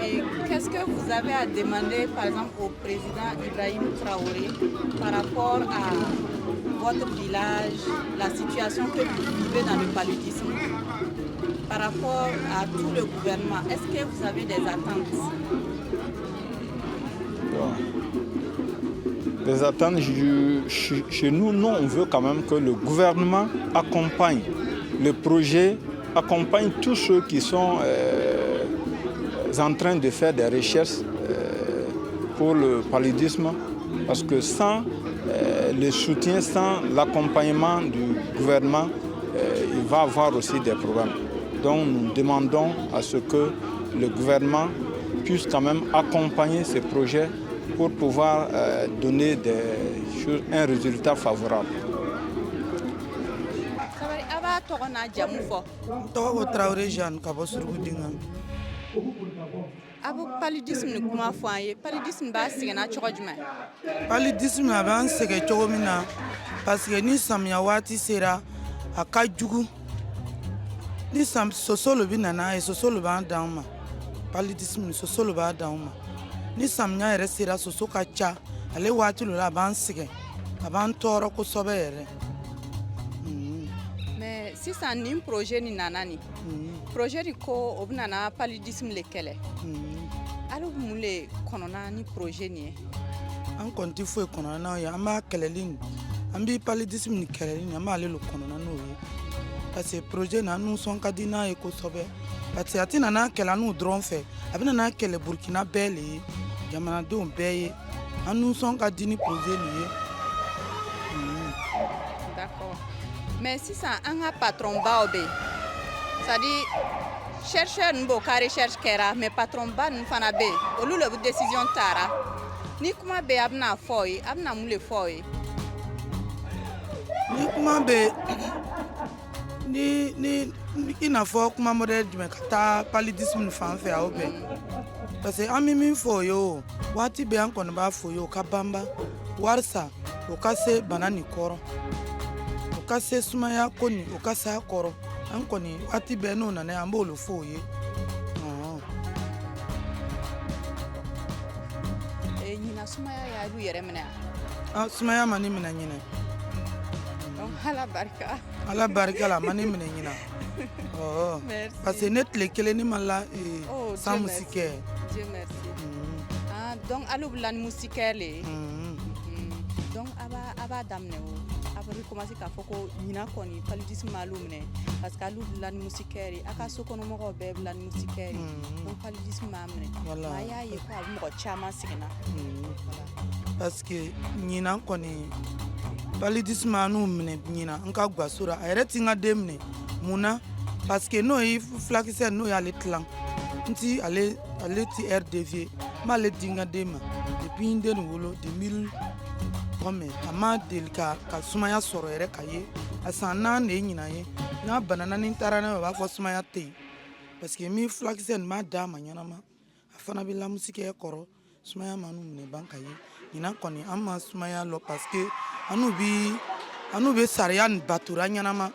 Et qu'est-ce que vous avez à demander, par exemple, au président Ibrahim Traoré par rapport à votre village, la situation que vous vivez dans le paludisme, par rapport à tout le gouvernement? Est-ce que vous avez des attentes? Les attentes chez nous, on veut quand même que le gouvernement accompagne le projet, accompagne tous ceux qui sont en train de faire des recherches pour le paludisme, parce que sans le soutien, sans l'accompagnement du gouvernement, il va y avoir aussi des problèmes. Donc nous demandons à ce que le gouvernement puisse quand même accompagner ces projets pour pouvoir donner un résultat favorable. Paludisme ni kuma fɔ an ye, paludisme b'a sɛgɛnna cogo jumɛn? Paludisme a b'an sɛgɛn cogo min na parce que ni samiya waati sera a ka jugu, ni soso le bɛ nana ye, soso le b'an dan ma, paludisme soso le b'a dan ma, ni samiya yɛrɛ sera soso ka ca, ale waati lo la a b'an sɛgɛn, a b'an tɔɔrɔ kosɛbɛ yɛrɛ. Mais sisan nin projet ni nana ni, projet ni ko o bɛ nana paludisme le kɛlɛ. Alors mun le kɔnɔna ni projet ni ye? An kɔni tɛ foyi kɔnɔna n'o ye, an b'a kɛlɛli ni, an bɛ paludisme ni kɛlɛli ni, an b'ale le kɔnɔna n'o ye. Parce que projet na nous sɔn ka di n'a ye kosɛbɛ, parce que a tɛ nana kɛlɛ n'u dɔrɔn fɛ a bɛ nana kɛlɛ burkina bɛɛ le ye jamanadenw bɛɛ ye an n'u sɔn ka di ni projet nin ye. D'accord. Mais sisan an ka patron baw bɛ yen, c'est-à-dire chercheur ninnu b'o ka recherche kɛra mais patron ba ninnu fana bɛ yen olu le bɛ décision tara ni kuma bɛ yen a bɛna fɔ o ye a bɛna mun de fɔ o ye. Ni kuma bɛ ni i n'a fɔ kuma modèle jumɛn ka taa paludisme fan fɛ aw bɛɛ parce que an bɛ min fɔ o ye o waati bɛɛ an kɔni b'a fɔ o ye o ka banban walasa o ka se bana nin kɔrɔ o ka se sumaya ko nin o ka se a kɔrɔ an kɔni waati bɛɛ n'o nana an b'olu fɔ o ye. Ɲinan sumaya y'olu yɛrɛ minɛ wa? Sumaya ma ne minɛ ɲinɛ. Ala barika. Ala barika la ma ne minɛ ɲinɛ. Merci. Parce que ne tile kelen ne ma la sans Dieu musique. merci. Dieu merci. Donc alu bɛ la ni musique le. Donc a b'a daminɛ o a bɛ commencer k'a fɔ ko ɲinan kɔni paludisme m'alu minɛ parce que alu bɛ la ni musique ye a ka sokɔnɔmɔgɔw bɛɛ bɛ la ni musique ye donc paludisme m'a minɛ mais a y'a ye ko a bɛ mɔgɔ caman sɛgɛnna. Parce que ɲinan kɔni paludisme a n'u minɛ ɲinan n ka gaso la a yɛrɛ ti n ka den minɛ mun na parce que n'o ye fulakisɛ n'o y'ale tilan n ti ale ti air dévier n b'ale di n ka den ma depuis n den nin wolo 2000 mais a ma deli ka sumaya sɔrɔ yɛrɛ ka ye a san 4 de ye ɲinan ye n'a banana ni n taara n'a ye o b'a fɔ sumaya tɛ yen parce que min fulakisɛ nin b'a d'a ma ɲɛnama a fana bɛ lamusikɛ kɔrɔ sumaya ma n'u minɛ ban ka ye ɲinan kɔni an ma sumaya lɔ parce que an n'u bɛ sariya nin batora ɲɛnama.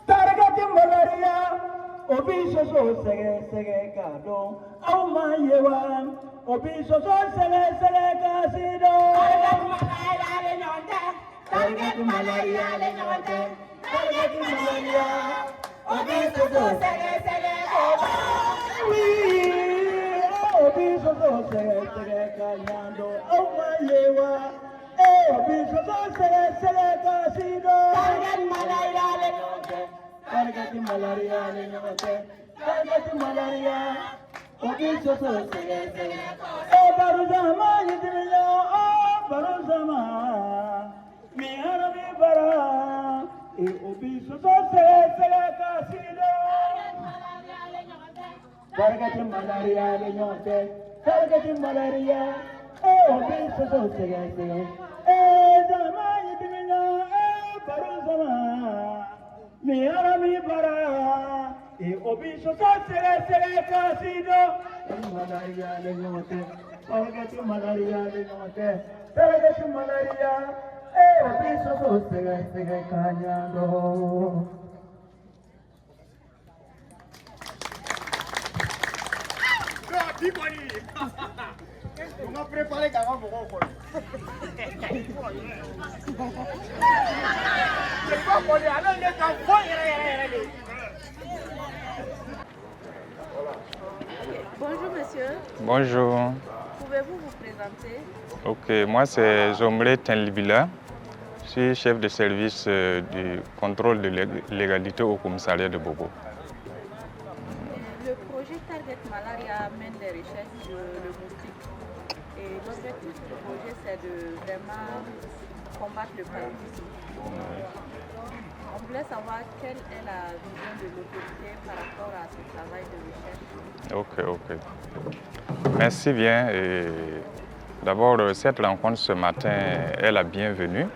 Targati malaria, obiso so sege kado, au mayewa, obiso so sege kasido. Targati malaria le nyonte, targati malaria, obiso so sege kado. Obiso so sege kanyando, au mayewa. Obiso so sege kasido. Targati malaria le nyonte. Targati malaria le nyonte, targati malaria, obiso so sege baruzama yidilo, baruzama, mi harabi bara, obiso so sege kasido. Targati malaria le nyonte, targati malaria, obiso so sege zama yidilo, baruzama. Mi arami bara, obiso so sege kasido. Malaria le nyonte, targati malaria le nyonte, targati malaria, On m'a préparé quand même pour Bonjour monsieur. Bonjour. Pouvez-vous vous présenter? Ok, moi c'est Zomre Tenlibila. Je suis chef de service du contrôle de légalité au commissariat de Bobo. Le projet Target Malaria mène des recherches sur le moustique. Et l'objectif du projet, c'est de vraiment combattre le paludisme. On voulait savoir quelle est la vision de l'autorité par rapport à ce travail de recherche. Ok. Merci bien. D'abord, cette rencontre ce matin est la bienvenue.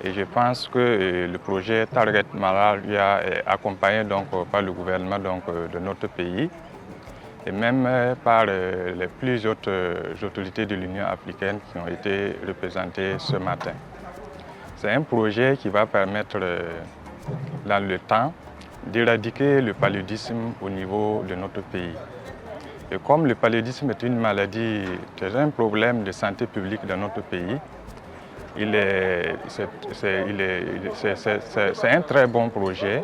Et je pense que le projet Target Malaria est accompagné donc, par le gouvernement de notre pays et même par les plus hautes autorités de l'Union africaine qui ont été représentées ce matin. C'est un projet qui va permettre dans le temps d'éradiquer le paludisme au niveau de notre pays. Et comme le paludisme est une maladie, c'est un problème de santé publique dans notre pays, c'est un très bon projet,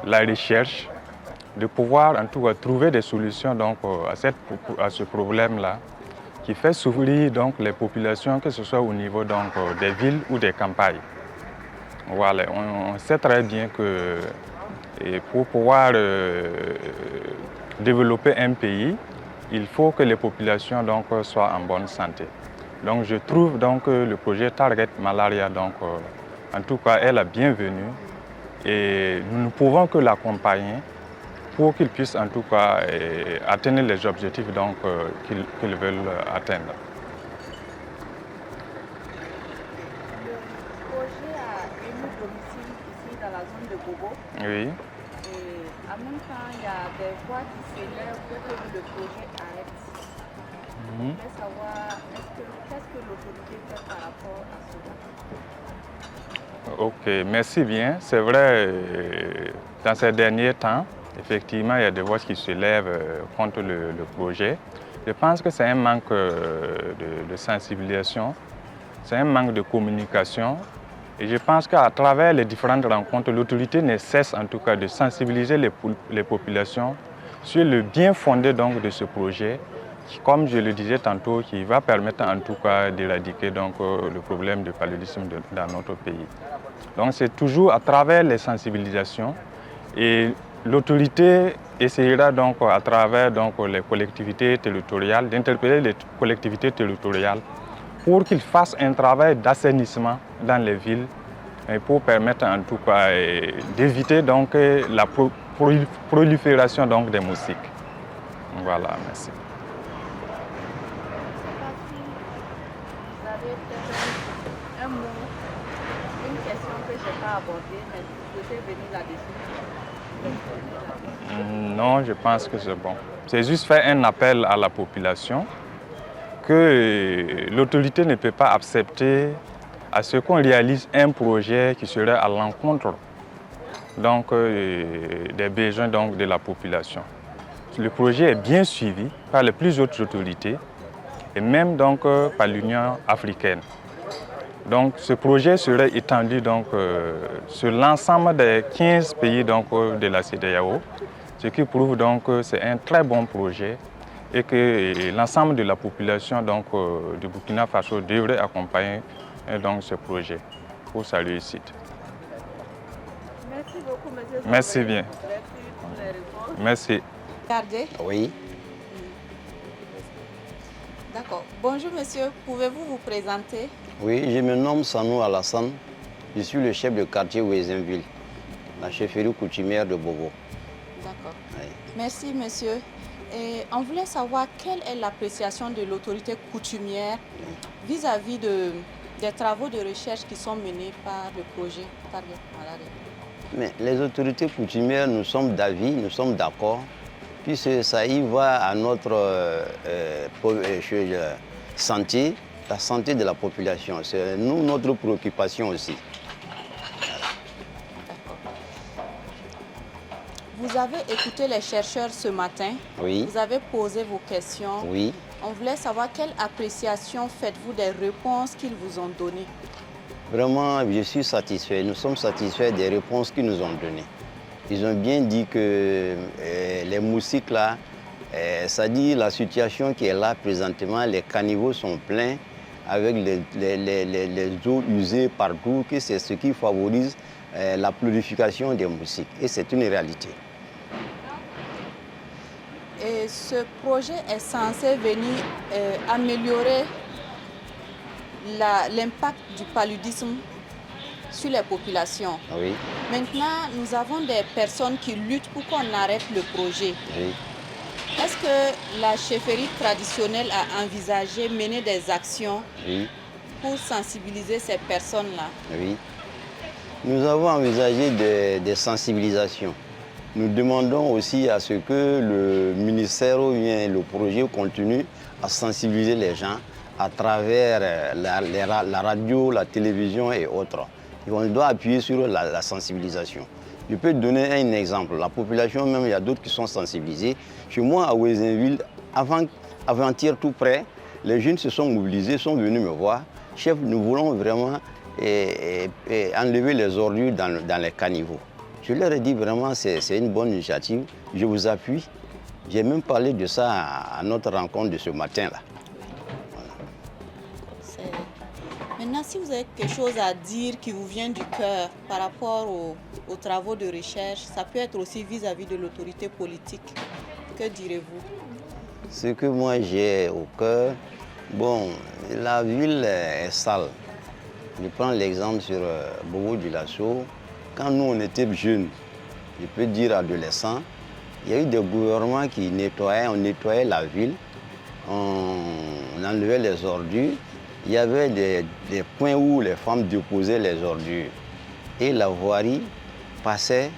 la recherche, de pouvoir en tout cas trouver des solutions donc, à ce problème-là qui fait souffrir donc, les populations, que ce soit au niveau donc, des villes ou des campagnes. Voilà, on sait très bien que pour pouvoir développer un pays, il faut que les populations donc, soient en bonne santé. Donc je trouve donc que le projet Target Malaria, donc, en tout cas, est la bienvenue et nous ne pouvons que l'accompagner pour qu'ils puissent en tout cas atteindre les objectifs qu'ils veulent atteindre. Le projet a ému domicile ici dans la zone de Bobo. Oui. Et en même temps, il y a des voix qui s'élèvent pour que le projet arrête. Je voulais savoir qu'est-ce que l'autorité fait par rapport à cela. Ok, merci bien. C'est vrai, dans ces derniers temps, effectivement, il y a des voix qui se lèvent contre le projet. Je pense que c'est un manque de sensibilisation, c'est un manque de communication. Et je pense qu'à travers les différentes rencontres, l'autorité ne cesse en tout cas de sensibiliser les populations sur le bien fondé donc, de ce projet, qui, comme je le disais tantôt, qui va permettre en tout cas d'éradiquer donc, le problème du paludisme dans notre pays. Donc c'est toujours à travers les sensibilisations et l'autorité essayera donc à travers donc, les collectivités territoriales d'interpeller les collectivités territoriales pour qu'ils fassent un travail d'assainissement dans les villes et pour permettre en tout cas d'éviter donc la prolifération donc, des moustiques. Voilà, merci. Vous avez peut-être un mot, une question que je n'ai pas abordée, mais vous souhaitez venir là-dessus? Non, je pense que c'est bon. C'est juste faire un appel à la population que l'autorité ne peut pas accepter à ce qu'on réalise un projet qui serait à l'encontre donc, des besoins donc, de la population. Le projet est bien suivi par les plus hautes autorités et même donc, par l'Union africaine. Donc, ce projet serait étendu donc, sur l'ensemble des 15 pays donc, de la CEDEAO, ce qui prouve donc que c'est un très bon projet et que l'ensemble de la population donc, du Burkina Faso devrait accompagner donc, ce projet pour sa réussite. Merci beaucoup, monsieur. Merci bien. Merci pour les réponses. Merci. Gardez. Oui. D'accord. Bonjour, monsieur. Pouvez-vous vous présenter? Oui, je me nomme Sanou Alassane. Je suis le chef de quartier Ouézinville, la chefferie coutumière de Bobo. D'accord. Oui. Merci, monsieur. Et on voulait savoir quelle est l'appréciation de l'autorité coutumière vis-à-vis des travaux de recherche qui sont menés par le projet Target Malaria. Mais les autorités coutumières, nous sommes d'avis, nous sommes d'accord, puisque ça y va à notre santé la santé de la population. C'est notre préoccupation aussi. Vous avez écouté les chercheurs ce matin. Oui. Vous avez posé vos questions. Oui. On voulait savoir quelle appréciation faites-vous des réponses qu'ils vous ont données. Vraiment, je suis satisfait. Nous sommes satisfaits des réponses qu'ils nous ont données. Ils ont bien dit que les moustiques là, ça dit la situation qui est là présentement, les caniveaux sont pleins avec les eaux usées partout, que c'est ce qui favorise la prolification des moustiques. Et c'est une réalité. Et ce projet est censé venir améliorer l'impact du paludisme sur les populations. Oui. Maintenant, nous avons des personnes qui luttent pour qu'on arrête le projet. Oui. Est-ce que la chefferie traditionnelle a envisagé mener des actions pour sensibiliser ces personnes-là? Oui. Nous avons envisagé des sensibilisations. Nous demandons aussi à ce que le ministère ou bien le projet continue à sensibiliser les gens à travers la radio, la télévision et autres. Et on doit appuyer sur la sensibilisation. Je peux donner un exemple. La population même, il y a d'autres qui sont sensibilisés. Chez moi, à Ouézinville, avant-hier tout près, les jeunes se sont mobilisés, sont venus me voir. Chef, nous voulons vraiment enlever les ordures dans les caniveaux. Je leur ai dit vraiment, c'est une bonne initiative. Je vous appuie. J'ai même parlé de ça à notre rencontre de ce matin-là. Maintenant, si vous avez quelque chose à dire qui vous vient du cœur par rapport aux travaux de recherche, ça peut être aussi vis-à-vis de l'autorité politique. Que direz-vous? Ce que moi j'ai au cœur, bon, la ville est sale. Je prends l'exemple sur Bobo Dioulasso. Quand nous on était jeunes, je peux dire adolescents, il y a eu des gouvernements qui nettoyaient, on nettoyait la ville, on enlevait les ordures. Il y avait des points où les femmes déposaient les ordures. Et la voirie passait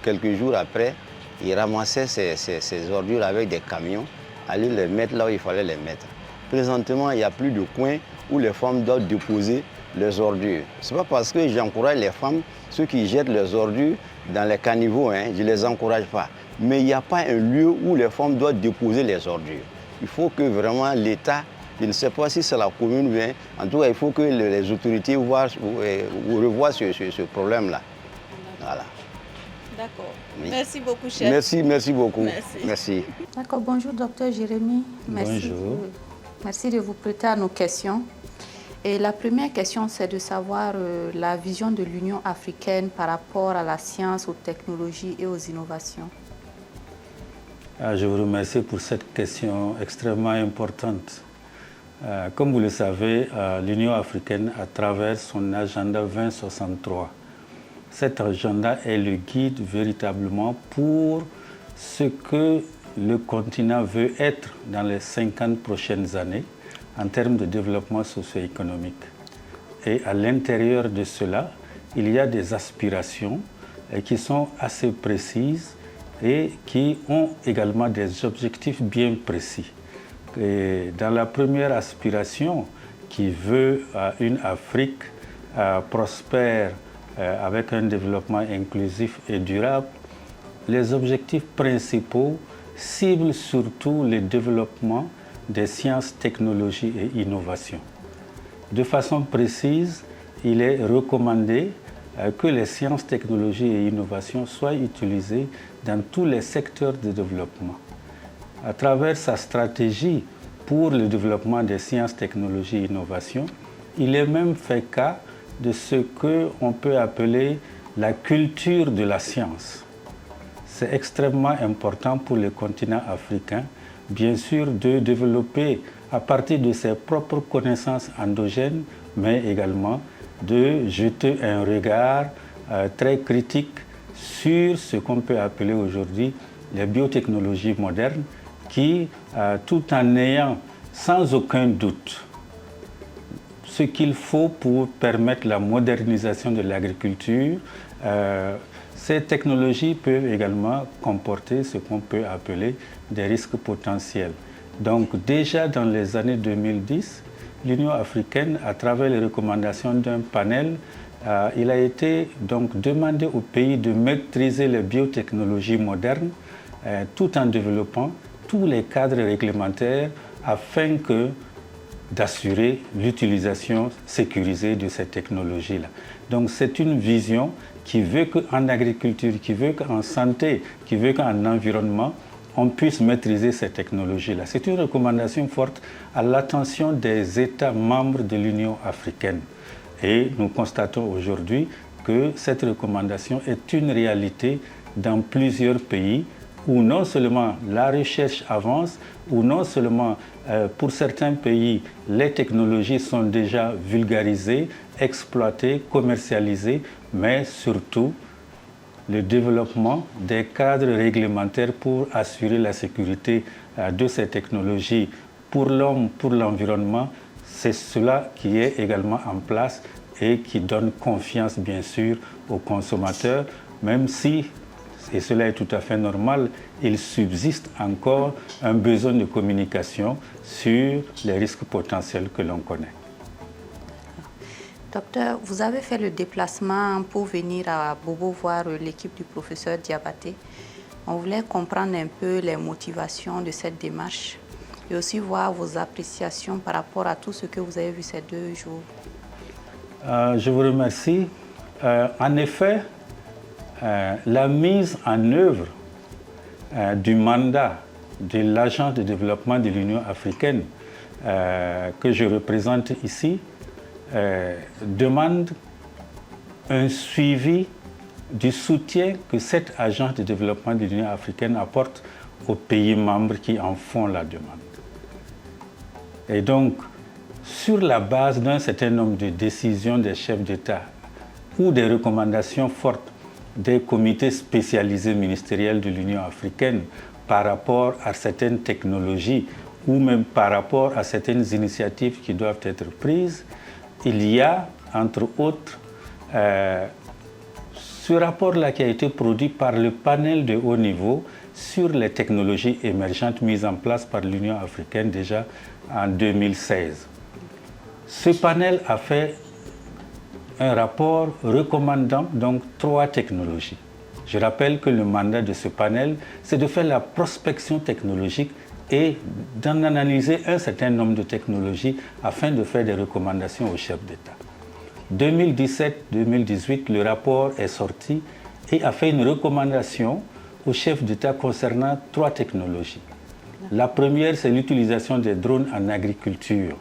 quelques jours après, ils ramassaient ces ordures avec des camions, allaient les mettre là où il fallait les mettre. Présentement, il n'y a plus de coins où les femmes doivent déposer les ordures. Ce n'est pas parce que j'encourage les femmes, ceux qui jettent les ordures dans les caniveaux, je ne les encourage pas. Mais il n'y a pas un lieu où les femmes doivent déposer les ordures. Il faut que vraiment l'État, je ne sais pas si c'est la commune ou bien, en tout cas, il faut que les autorités revoient ce problème-là. Voilà. D'accord. Oui. Merci beaucoup, chef. Merci beaucoup. Merci. D'accord, bonjour, docteur Jérémy. Merci. Bonjour. Merci de vous prêter à nos questions. Et la première question, c'est de savoir la vision de l'Union africaine par rapport à la science, aux technologies et aux innovations. Je vous remercie pour cette question extrêmement importante. Comme vous le savez, l'Union africaine, à travers son agenda 2063, cet agenda est le guide véritablement pour ce que le continent veut être dans les 50 prochaines années en termes de développement socio-économique. Et à l'intérieur de cela, il y a des aspirations qui sont assez précises et qui ont également des objectifs bien précis. Et dans la première aspiration qui veut une Afrique prospère avec un développement inclusif et durable, les objectifs principaux ciblent surtout le développement des sciences, technologies et innovations. De façon précise, il est recommandé que les sciences, technologies et innovations soient utilisées dans tous les secteurs de développement. À travers sa stratégie pour le développement des sciences, technologies et innovations, il est même fait cas de ce qu'on peut appeler la culture de la science. C'est extrêmement important pour le continent africain, bien sûr, de développer à partir de ses propres connaissances endogènes, mais également de jeter un regard très critique sur ce qu'on peut appeler aujourd'hui les biotechnologies modernes qui, tout en ayant sans aucun doute ce qu'il faut pour permettre la modernisation de l'agriculture, ces technologies peuvent également comporter ce qu'on peut appeler des risques potentiels. Donc déjà dans les années 2010, l'Union africaine, à travers les recommandations d'un panel, il a été donc demandé aux pays de maîtriser les biotechnologies modernes tout en développant tous les cadres réglementaires afin d'assurer l'utilisation sécurisée de ces technologies-là. Donc c'est une vision qui veut qu'en agriculture, qui veut qu'en santé, qui veut qu'en environnement, on puisse maîtriser ces technologies-là. C'est une recommandation forte à l'attention des États membres de l'Union africaine. Et nous constatons aujourd'hui que cette recommandation est une réalité dans plusieurs pays où non seulement la recherche avance, où non seulement pour certains pays les technologies sont déjà vulgarisées, exploitées, commercialisées, mais surtout le développement des cadres réglementaires pour assurer la sécurité de ces technologies pour l'homme, pour l'environnement, c'est cela qui est également en place et qui donne confiance bien sûr aux consommateurs, même si, et cela est tout à fait normal, il subsiste encore un besoin de communication sur les risques potentiels que l'on connaît. Docteur, vous avez fait le déplacement pour venir à Bobo voir l'équipe du professeur Diabaté. On voulait comprendre un peu les motivations de cette démarche et aussi voir vos appréciations par rapport à tout ce que vous avez vu ces 2 jours. Je vous remercie. En effet, la mise en œuvre du mandat de l'Agence de développement de l'Union africaine que je représente ici demande un suivi du soutien que cette Agence de développement de l'Union africaine apporte aux pays membres qui en font la demande. Et donc, sur la base d'un certain nombre de décisions des chefs d'État ou des recommandations fortes des comités spécialisés ministériels de l'Union africaine par rapport à certaines technologies ou même par rapport à certaines initiatives qui doivent être prises, il y a, entre autres, ce rapport-là qui a été produit par le panel de haut niveau sur les technologies émergentes mises en place par l'Union africaine déjà en 2016. Ce panel a fait un rapport recommandant donc 3 technologies. Je rappelle que le mandat de ce panel, c'est de faire la prospection technologique et d'en analyser un certain nombre de technologies afin de faire des recommandations aux chefs d'État. 2017-2018, le rapport est sorti et a fait une recommandation aux chefs d'État concernant 3 technologies. La première, c'est l'utilisation des drones en agriculture.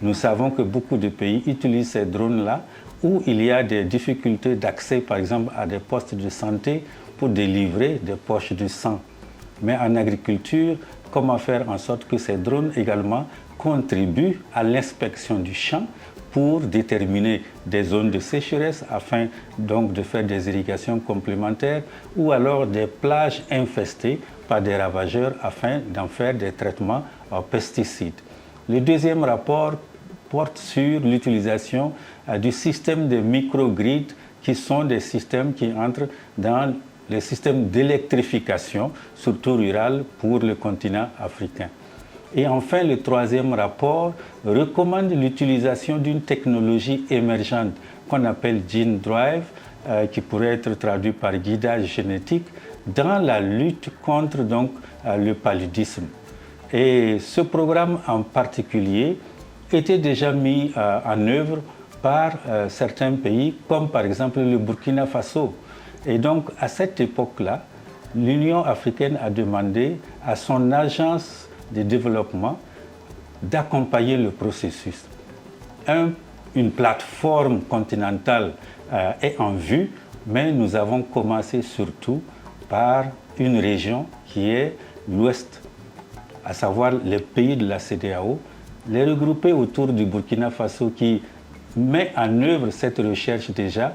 Nous savons que beaucoup de pays utilisent ces drones-là où il y a des difficultés d'accès, par exemple, à des postes de santé pour délivrer des poches de sang. Mais en agriculture, comment faire en sorte que ces drones également contribuent à l'inspection du champ pour déterminer des zones de sécheresse afin donc de faire des irrigations complémentaires ou alors des plages infestées par des ravageurs afin d'en faire des traitements aux pesticides. Le deuxième rapport porte sur l'utilisation du système de microgrids qui sont des systèmes qui entrent dans les systèmes d'électrification, surtout rural, pour le continent africain. Et enfin, le troisième rapport recommande l'utilisation d'une technologie émergente qu'on appelle Gene Drive, qui pourrait être traduit par guidage génétique, dans la lutte contre donc, le paludisme. Et ce programme en particulier était déjà mis en œuvre par certains pays, comme par exemple le Burkina Faso. Et donc, à cette époque-là, l'Union africaine a demandé à son agence de développement d'accompagner le processus. Une plateforme continentale est en vue, mais nous avons commencé surtout par une région qui est l'Ouest, à savoir les pays de la CEDEAO, les regrouper autour du Burkina Faso qui met en œuvre cette recherche déjà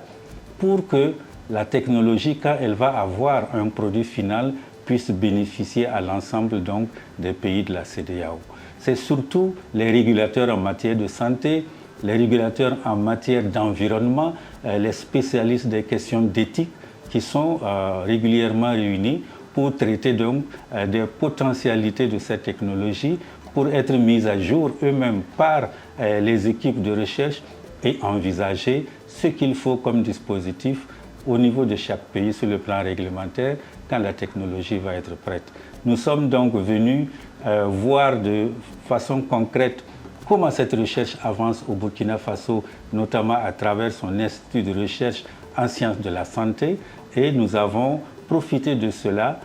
pour que la technologie, quand elle va avoir un produit final, puisse bénéficier à l'ensemble donc des pays de la CEDEAO. C'est surtout les régulateurs en matière de santé, les régulateurs en matière d'environnement, les spécialistes des questions d'éthique qui sont régulièrement réunis pour traiter donc des potentialités de cette technologie, pour être mis à jour eux-mêmes par les équipes de recherche et envisager ce qu'il faut comme dispositif au niveau de chaque pays sur le plan réglementaire quand la technologie va être prête. Nous sommes donc venus voir de façon concrète comment cette recherche avance au Burkina Faso, notamment à travers son institut de recherche en sciences de la santé, et nous avons profité de cela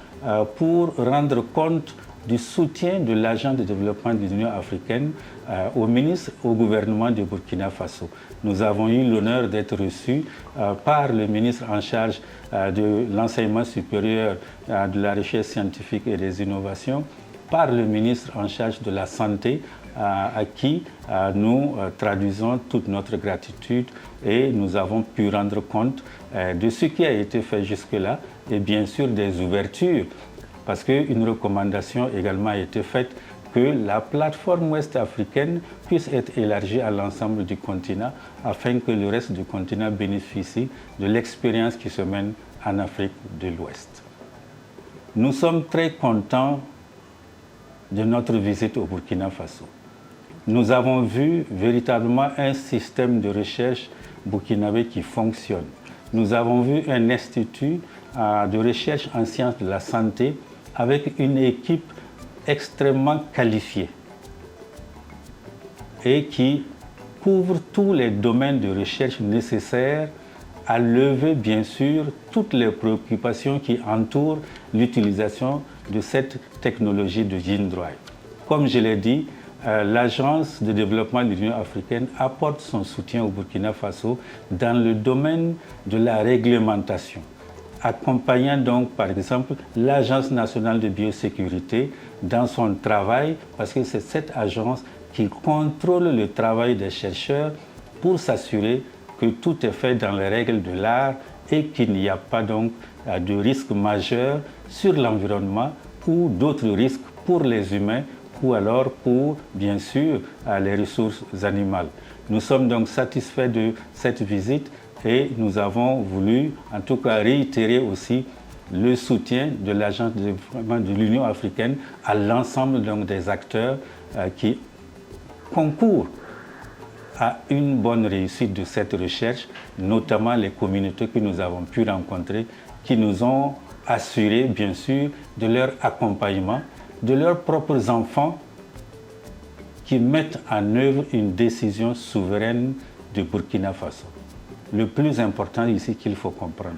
pour rendre compte du soutien de l'agent de développement de l'Union africaine au ministre, au gouvernement du Burkina Faso. Nous avons eu l'honneur d'être reçus par le ministre en charge de l'enseignement supérieur, de la recherche scientifique et des innovations, par le ministre en charge de la santé, à qui nous traduisons toute notre gratitude, et nous avons pu rendre compte de ce qui a été fait jusque-là et bien sûr des ouvertures, parce qu'une recommandation également a été faite que la plateforme ouest-africaine puisse être élargie à l'ensemble du continent afin que le reste du continent bénéficie de l'expérience qui se mène en Afrique de l'Ouest. Nous sommes très contents de notre visite au Burkina Faso. Nous avons vu véritablement un système de recherche burkinabé qui fonctionne. Nous avons vu un institut de recherche en sciences de la santé avec une équipe extrêmement qualifiée et qui couvre tous les domaines de recherche nécessaires à lever bien sûr toutes les préoccupations qui entourent l'utilisation de cette technologie de gene drive. Comme je l'ai dit, l'Agence de développement de l'Union africaine apporte son soutien au Burkina Faso dans le domaine de la réglementation, accompagnant donc par exemple l'Agence nationale de biosécurité dans son travail, parce que c'est cette agence qui contrôle le travail des chercheurs pour s'assurer que tout est fait dans les règles de l'art et qu'il n'y a pas donc de risques majeurs sur l'environnement ou d'autres risques pour les humains ou alors pour, bien sûr, les ressources animales. Nous sommes donc satisfaits de cette visite et nous avons voulu, en tout cas, réitérer aussi le soutien de l'Agence de développement de l'Union africaine à l'ensemble donc des acteurs qui concourent à une bonne réussite de cette recherche, notamment les communautés que nous avons pu rencontrer, qui nous ont assuré, bien sûr, de leur accompagnement, de leurs propres enfants qui mettent en œuvre une décision souveraine du Burkina Faso. Le plus important ici qu'il faut comprendre,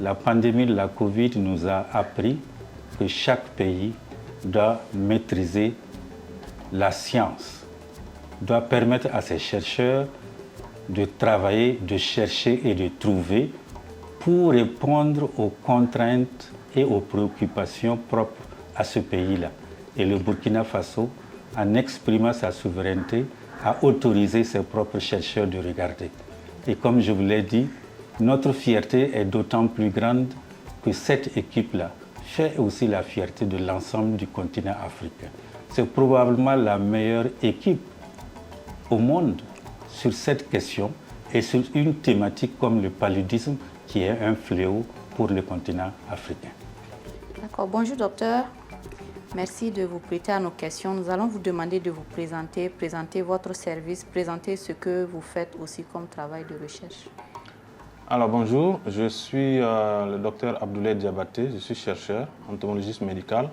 la pandémie de la Covid nous a appris que chaque pays doit maîtriser la science, doit permettre à ses chercheurs de travailler, de chercher et de trouver pour répondre aux contraintes et aux préoccupations propres à ce pays-là. Et le Burkina Faso, en exprimant sa souveraineté, a autorisé ses propres chercheurs de regarder. Et comme je vous l'ai dit, notre fierté est d'autant plus grande que cette équipe-là fait aussi la fierté de l'ensemble du continent africain. C'est probablement la meilleure équipe au monde sur cette question et sur une thématique comme le paludisme qui est un fléau pour le continent africain. D'accord. Bonjour docteur. Merci de vous prêter à nos questions. Nous allons vous demander de vous présenter votre service, présenter ce que vous faites aussi comme travail de recherche. Alors bonjour, je suis le docteur Abdoulaye Diabaté, je suis chercheur, entomologiste médical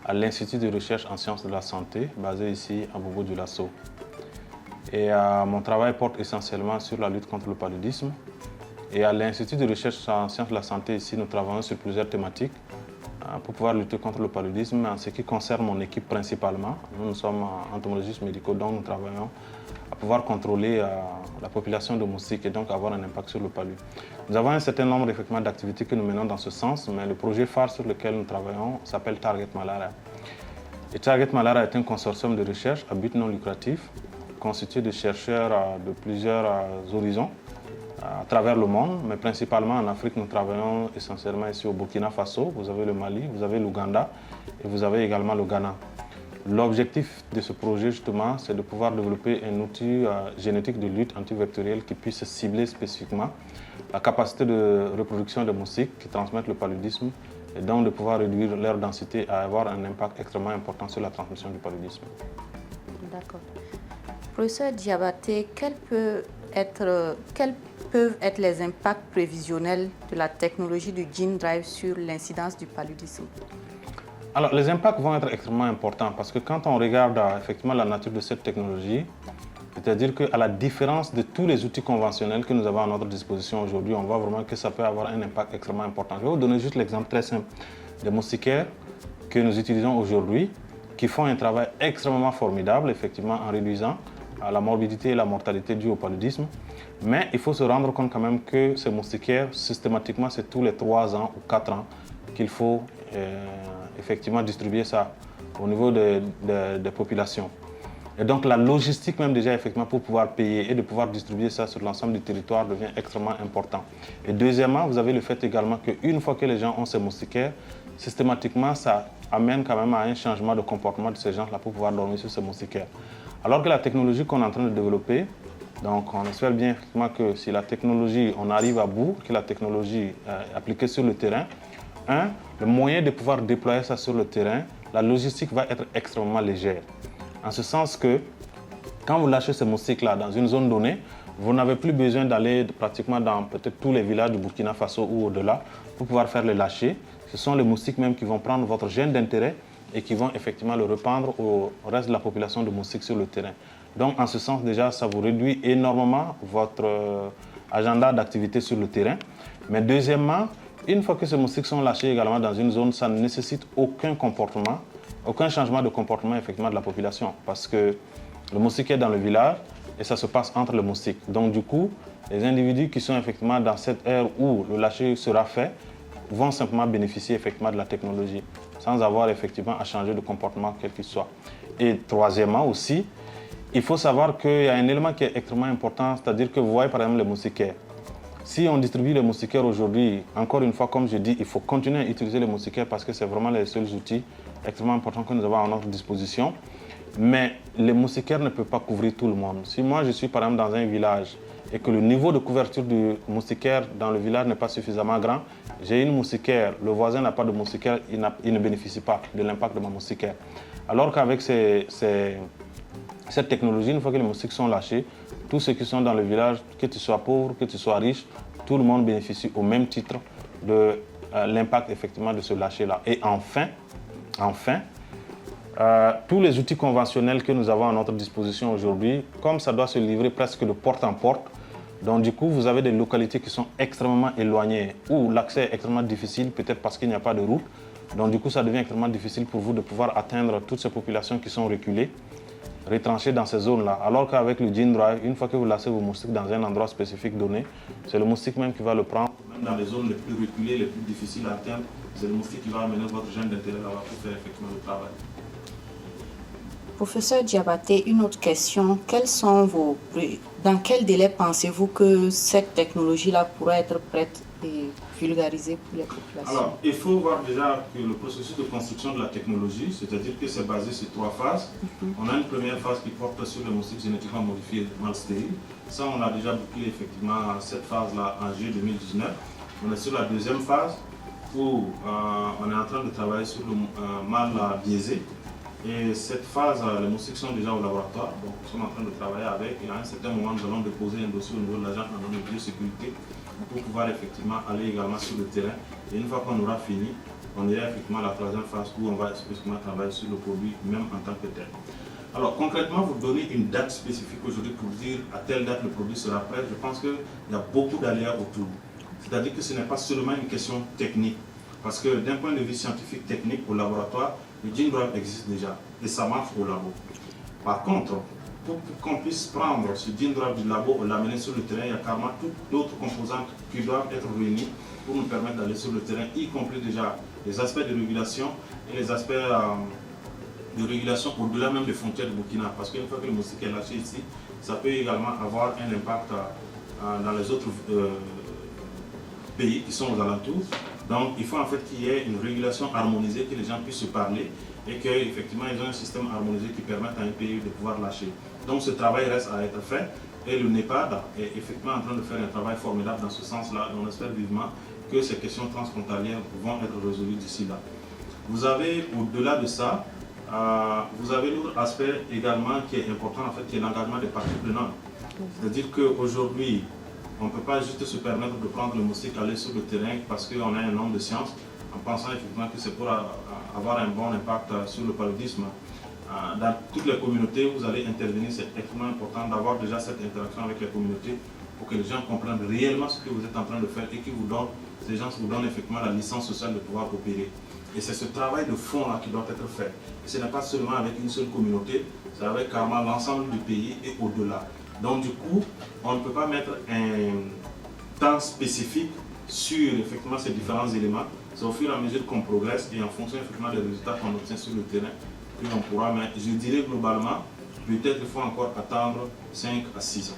à l'Institut de recherche en sciences de la santé, basé ici à Bobo-Dioulasso. Et mon travail porte essentiellement sur la lutte contre le paludisme. Et à l'Institut de recherche en sciences de la santé, ici, nous travaillons sur plusieurs thématiques pour pouvoir lutter contre le paludisme. En ce qui concerne mon équipe principalement, nous sommes entomologistes médicaux, donc nous travaillons à pouvoir contrôler la population de moustiques et donc avoir un impact sur le palu. Nous avons un certain nombre d'activités que nous menons dans ce sens, mais le projet phare sur lequel nous travaillons s'appelle Target Malaria. Et Target Malaria est un consortium de recherche à but non lucratif constitué de chercheurs de plusieurs horizons à travers le monde, mais principalement en Afrique. Nous travaillons essentiellement ici au Burkina Faso, vous avez le Mali, vous avez l'Ouganda et vous avez également le Ghana. L'objectif de ce projet, justement, c'est de pouvoir développer un outil génétique de lutte antivectorielle qui puisse cibler spécifiquement la capacité de reproduction des moustiques qui transmettent le paludisme et donc de pouvoir réduire leur densité et avoir un impact extrêmement important sur la transmission du paludisme. D'accord. Professeur Diabaté, quels peuvent être les impacts prévisionnels de la technologie du Gene Drive sur l'incidence du paludisme? Alors, les impacts vont être extrêmement importants parce que quand on regarde effectivement la nature de cette technologie, c'est-à-dire qu'à la différence de tous les outils conventionnels que nous avons à notre disposition aujourd'hui, on voit vraiment que ça peut avoir un impact extrêmement important. Je vais vous donner juste l'exemple très simple des moustiquaires que nous utilisons aujourd'hui, qui font un travail extrêmement formidable, effectivement, en réduisant la morbidité et la mortalité due au paludisme. Mais il faut se rendre compte quand même que ces moustiquaires, systématiquement, c'est tous les 3 ans ou 4 ans qu'il faut effectivement distribuer ça au niveau des populations. Et donc la logistique même déjà effectivement pour pouvoir payer et de pouvoir distribuer ça sur l'ensemble du territoire devient extrêmement important. Et deuxièmement, vous avez le fait également qu'une fois que les gens ont ces moustiquaires, systématiquement ça amène quand même à un changement de comportement de ces gens-là pour pouvoir dormir sur ces moustiquaires. Alors que la technologie qu'on est en train de développer, donc on espère bien effectivement que si la technologie, on arrive à bout, que la technologie est appliquée sur le terrain, le moyen de pouvoir déployer ça sur le terrain, la logistique va être extrêmement légère. En ce sens que quand vous lâchez ces moustiques-là dans une zone donnée, vous n'avez plus besoin d'aller pratiquement dans peut-être tous les villages du Burkina Faso ou au-delà pour pouvoir faire les lâcher. Ce sont les moustiques même qui vont prendre votre gène d'intérêt et qui vont effectivement le répandre au reste de la population de moustiques sur le terrain. Donc en ce sens déjà, ça vous réduit énormément votre agenda d'activité sur le terrain. Mais deuxièmement, une fois que ces moustiques sont lâchés également dans une zone, ça ne nécessite aucun comportement, aucun changement de comportement effectivement de la population, parce que le moustique est dans le village et ça se passe entre les moustiques. Donc du coup, les individus qui sont effectivement dans cette ère où le lâcher sera fait vont simplement bénéficier effectivement de la technologie, sans avoir effectivement à changer de comportement quel qu'il soit. Et troisièmement aussi, il faut savoir qu'il y a un élément qui est extrêmement important, c'est-à-dire que vous voyez par exemple les moustiquaires. Si on distribue les moustiquaires aujourd'hui, encore une fois, comme je dis, il faut continuer à utiliser les moustiquaires parce que c'est vraiment les seuls outils extrêmement importants que nous avons à notre disposition. Mais les moustiquaires ne peuvent pas couvrir tout le monde. Si moi je suis par exemple dans un village et que le niveau de couverture du moustiquaire dans le village n'est pas suffisamment grand, j'ai une moustiquaire, le voisin n'a pas de moustiquaire, il ne bénéficie pas de l'impact de ma moustiquaire. Alors qu'avec cette technologie, une fois que les moustiques sont lâchés, tous ceux qui sont dans le village, que tu sois pauvre, que tu sois riche, tout le monde bénéficie au même titre de l'impact effectivement de ce lâcher-là. Et enfin, tous les outils conventionnels que nous avons à notre disposition aujourd'hui, comme ça doit se livrer presque de porte en porte, donc du coup vous avez des localités qui sont extrêmement éloignées, où l'accès est extrêmement difficile, peut-être parce qu'il n'y a pas de route. Donc du coup ça devient extrêmement difficile pour vous de pouvoir atteindre toutes ces populations qui sont reculées, retranchés dans ces zones-là. Alors qu'avec le Gene Drive, une fois que vous lâchez vos moustiques dans un endroit spécifique donné, c'est le moustique même qui va le prendre. Même dans les zones les plus reculées, les plus difficiles à atteindre, c'est le moustique qui va amener votre gène d'intérêt là-bas pour faire effectivement le travail. Professeur Diabaté, une autre question. Dans quel délai pensez-vous que cette technologie-là pourra être prête et vulgarisée pour les populations? Alors, il faut voir déjà que le processus de construction de la technologie, c'est-à-dire que c'est basé sur 3 phases. On a une première phase qui porte sur les moustiques génétiquement modifiés mal stériles. Ça, on a déjà bouclé effectivement cette phase-là en juillet 2019. On est sur la deuxième phase où on est en train de travailler sur le mâle biaisé. Et cette phase, les moustiques sont déjà au laboratoire, donc nous sommes en train de travailler avec. Et à un certain moment, nous allons déposer un dossier au niveau de l'agence de biosécurité pour pouvoir effectivement aller également sur le terrain. Et une fois qu'on aura fini, on ira effectivement à la troisième phase où on va spécifiquement travailler sur le produit, même en tant que tel. Alors concrètement, vous donnez une date spécifique aujourd'hui pour dire à telle date le produit sera prêt. Je pense qu'il y a beaucoup d'aléas autour. C'est-à-dire que ce n'est pas seulement une question technique. Parce que d'un point de vue scientifique, technique, au laboratoire, le Gene Drive existe déjà et ça marche au labo. Par contre, pour qu'on puisse prendre ce Gene Drive du labo et l'amener sur le terrain, il y a carrément toutes d'autres composantes qui doivent être réunies pour nous permettre d'aller sur le terrain, y compris déjà les aspects de régulation et les aspects de régulation au-delà même des frontières de Burkina. Parce qu'une fois que le moustique est lâché ici, ça peut également avoir un impact dans les autres pays qui sont aux alentours. Donc il faut en fait qu'il y ait une régulation harmonisée, que les gens puissent se parler et qu'effectivement ils ont un système harmonisé qui permette à un pays de pouvoir lâcher. Donc ce travail reste à être fait et le NEPAD est effectivement en train de faire un travail formidable dans ce sens-là et on espère vivement que ces questions transfrontalières vont être résolues d'ici là. Vous avez, au-delà de ça, vous avez l'autre aspect également qui est important, en fait, qui est l'engagement des parties prenantes. C'est-à-dire qu'aujourd'hui, on ne peut pas juste se permettre de prendre le moustique, aller sur le terrain parce qu'on a un homme de science, en pensant effectivement que c'est pour avoir un bon impact sur le paludisme. Dans toutes les communautés, vous allez intervenir, c'est extrêmement important d'avoir déjà cette interaction avec les communautés pour que les gens comprennent réellement ce que vous êtes en train de faire et que ces gens vous donnent effectivement la licence sociale de pouvoir opérer. Et c'est ce travail de fond là qui doit être fait. Et ce n'est pas seulement avec une seule communauté, c'est avec carrément l'ensemble du pays et au-delà. Donc du coup, on ne peut pas mettre un temps spécifique sur effectivement ces différents éléments. C'est au fur et à mesure qu'on progresse et en fonction effectivement des résultats qu'on obtient sur le terrain qu'on pourra, mais je dirais globalement, peut-être qu'il faut encore attendre 5 à 6 ans.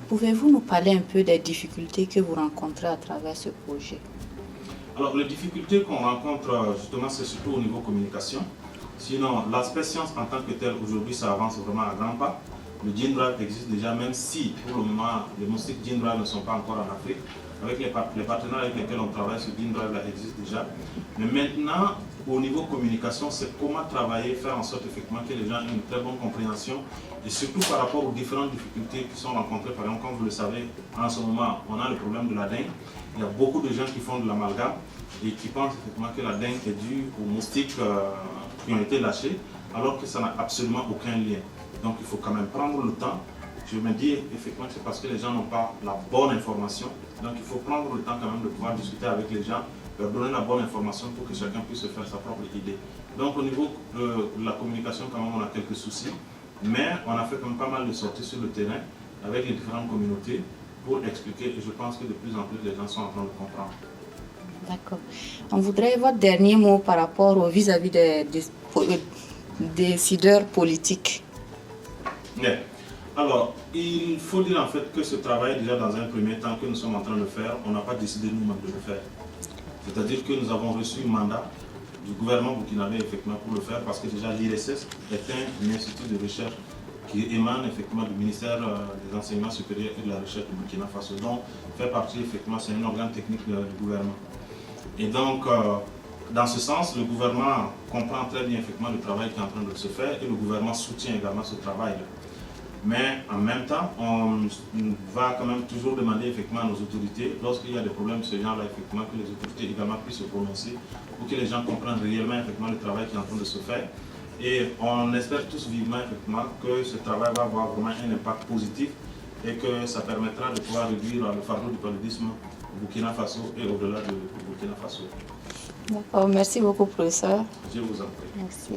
Pouvez-vous nous parler un peu des difficultés que vous rencontrez à travers ce projet? Alors les difficultés qu'on rencontre justement, c'est surtout au niveau communication. Sinon, l'aspect science en tant que tel, aujourd'hui, ça avance vraiment à grands pas. Le Gene Drive existe déjà, même si pour le moment, les moustiques Gene Drive ne sont pas encore en Afrique. Avec les partenaires avec lesquels on travaille, ce Gene Drive là existe déjà. Mais maintenant, au niveau communication, c'est comment travailler, faire en sorte effectivement que les gens aient une très bonne compréhension et surtout par rapport aux différentes difficultés qui sont rencontrées. Par exemple, comme vous le savez, en ce moment, on a le problème de la dengue. Il y a beaucoup de gens qui font de l'amalgame et qui pensent effectivement que la dengue est due aux moustiques qui ont été lâchés, alors que ça n'a absolument aucun lien. Donc il faut quand même prendre le temps. Je me dis effectivement que c'est parce que les gens n'ont pas la bonne information. Donc il faut prendre le temps quand même de pouvoir discuter avec les gens, leur donner la bonne information pour que chacun puisse se faire sa propre idée. Donc au niveau de la communication, quand même, on a quelques soucis. Mais on a fait quand même pas mal de sorties sur le terrain avec les différentes communautés pour expliquer. Et je pense que de plus en plus les gens sont en train de comprendre. D'accord. On voudrait votre dernier mot par rapport au vis-à-vis des décideurs politiques. Ouais. Alors, il faut dire en fait que ce travail, déjà dans un premier temps que nous sommes en train de faire, on n'a pas décidé nous-mêmes de le faire. C'est-à-dire que nous avons reçu un mandat du gouvernement burkinabé effectivement pour le faire parce que déjà l'IRSS est un institut de recherche qui émane effectivement du ministère des Enseignements supérieurs et de la Recherche du Burkina Faso. Donc, fait partie effectivement, c'est un organe technique du gouvernement. Et donc, dans ce sens, le gouvernement comprend très bien effectivement le travail qui est en train de se faire et le gouvernement soutient également ce travail-là. Mais en même temps, on va quand même toujours demander effectivement à nos autorités, lorsqu'il y a des problèmes de ce genre-là, effectivement, que les autorités également puissent se prononcer pour que les gens comprennent réellement effectivement le travail qui est en train de se faire. Et on espère tous vivement effectivement que ce travail va avoir vraiment un impact positif et que ça permettra de pouvoir réduire le fardeau du paludisme au Burkina Faso et au-delà du Burkina Faso. D'accord, merci beaucoup professeur. Je vous en prie. Merci.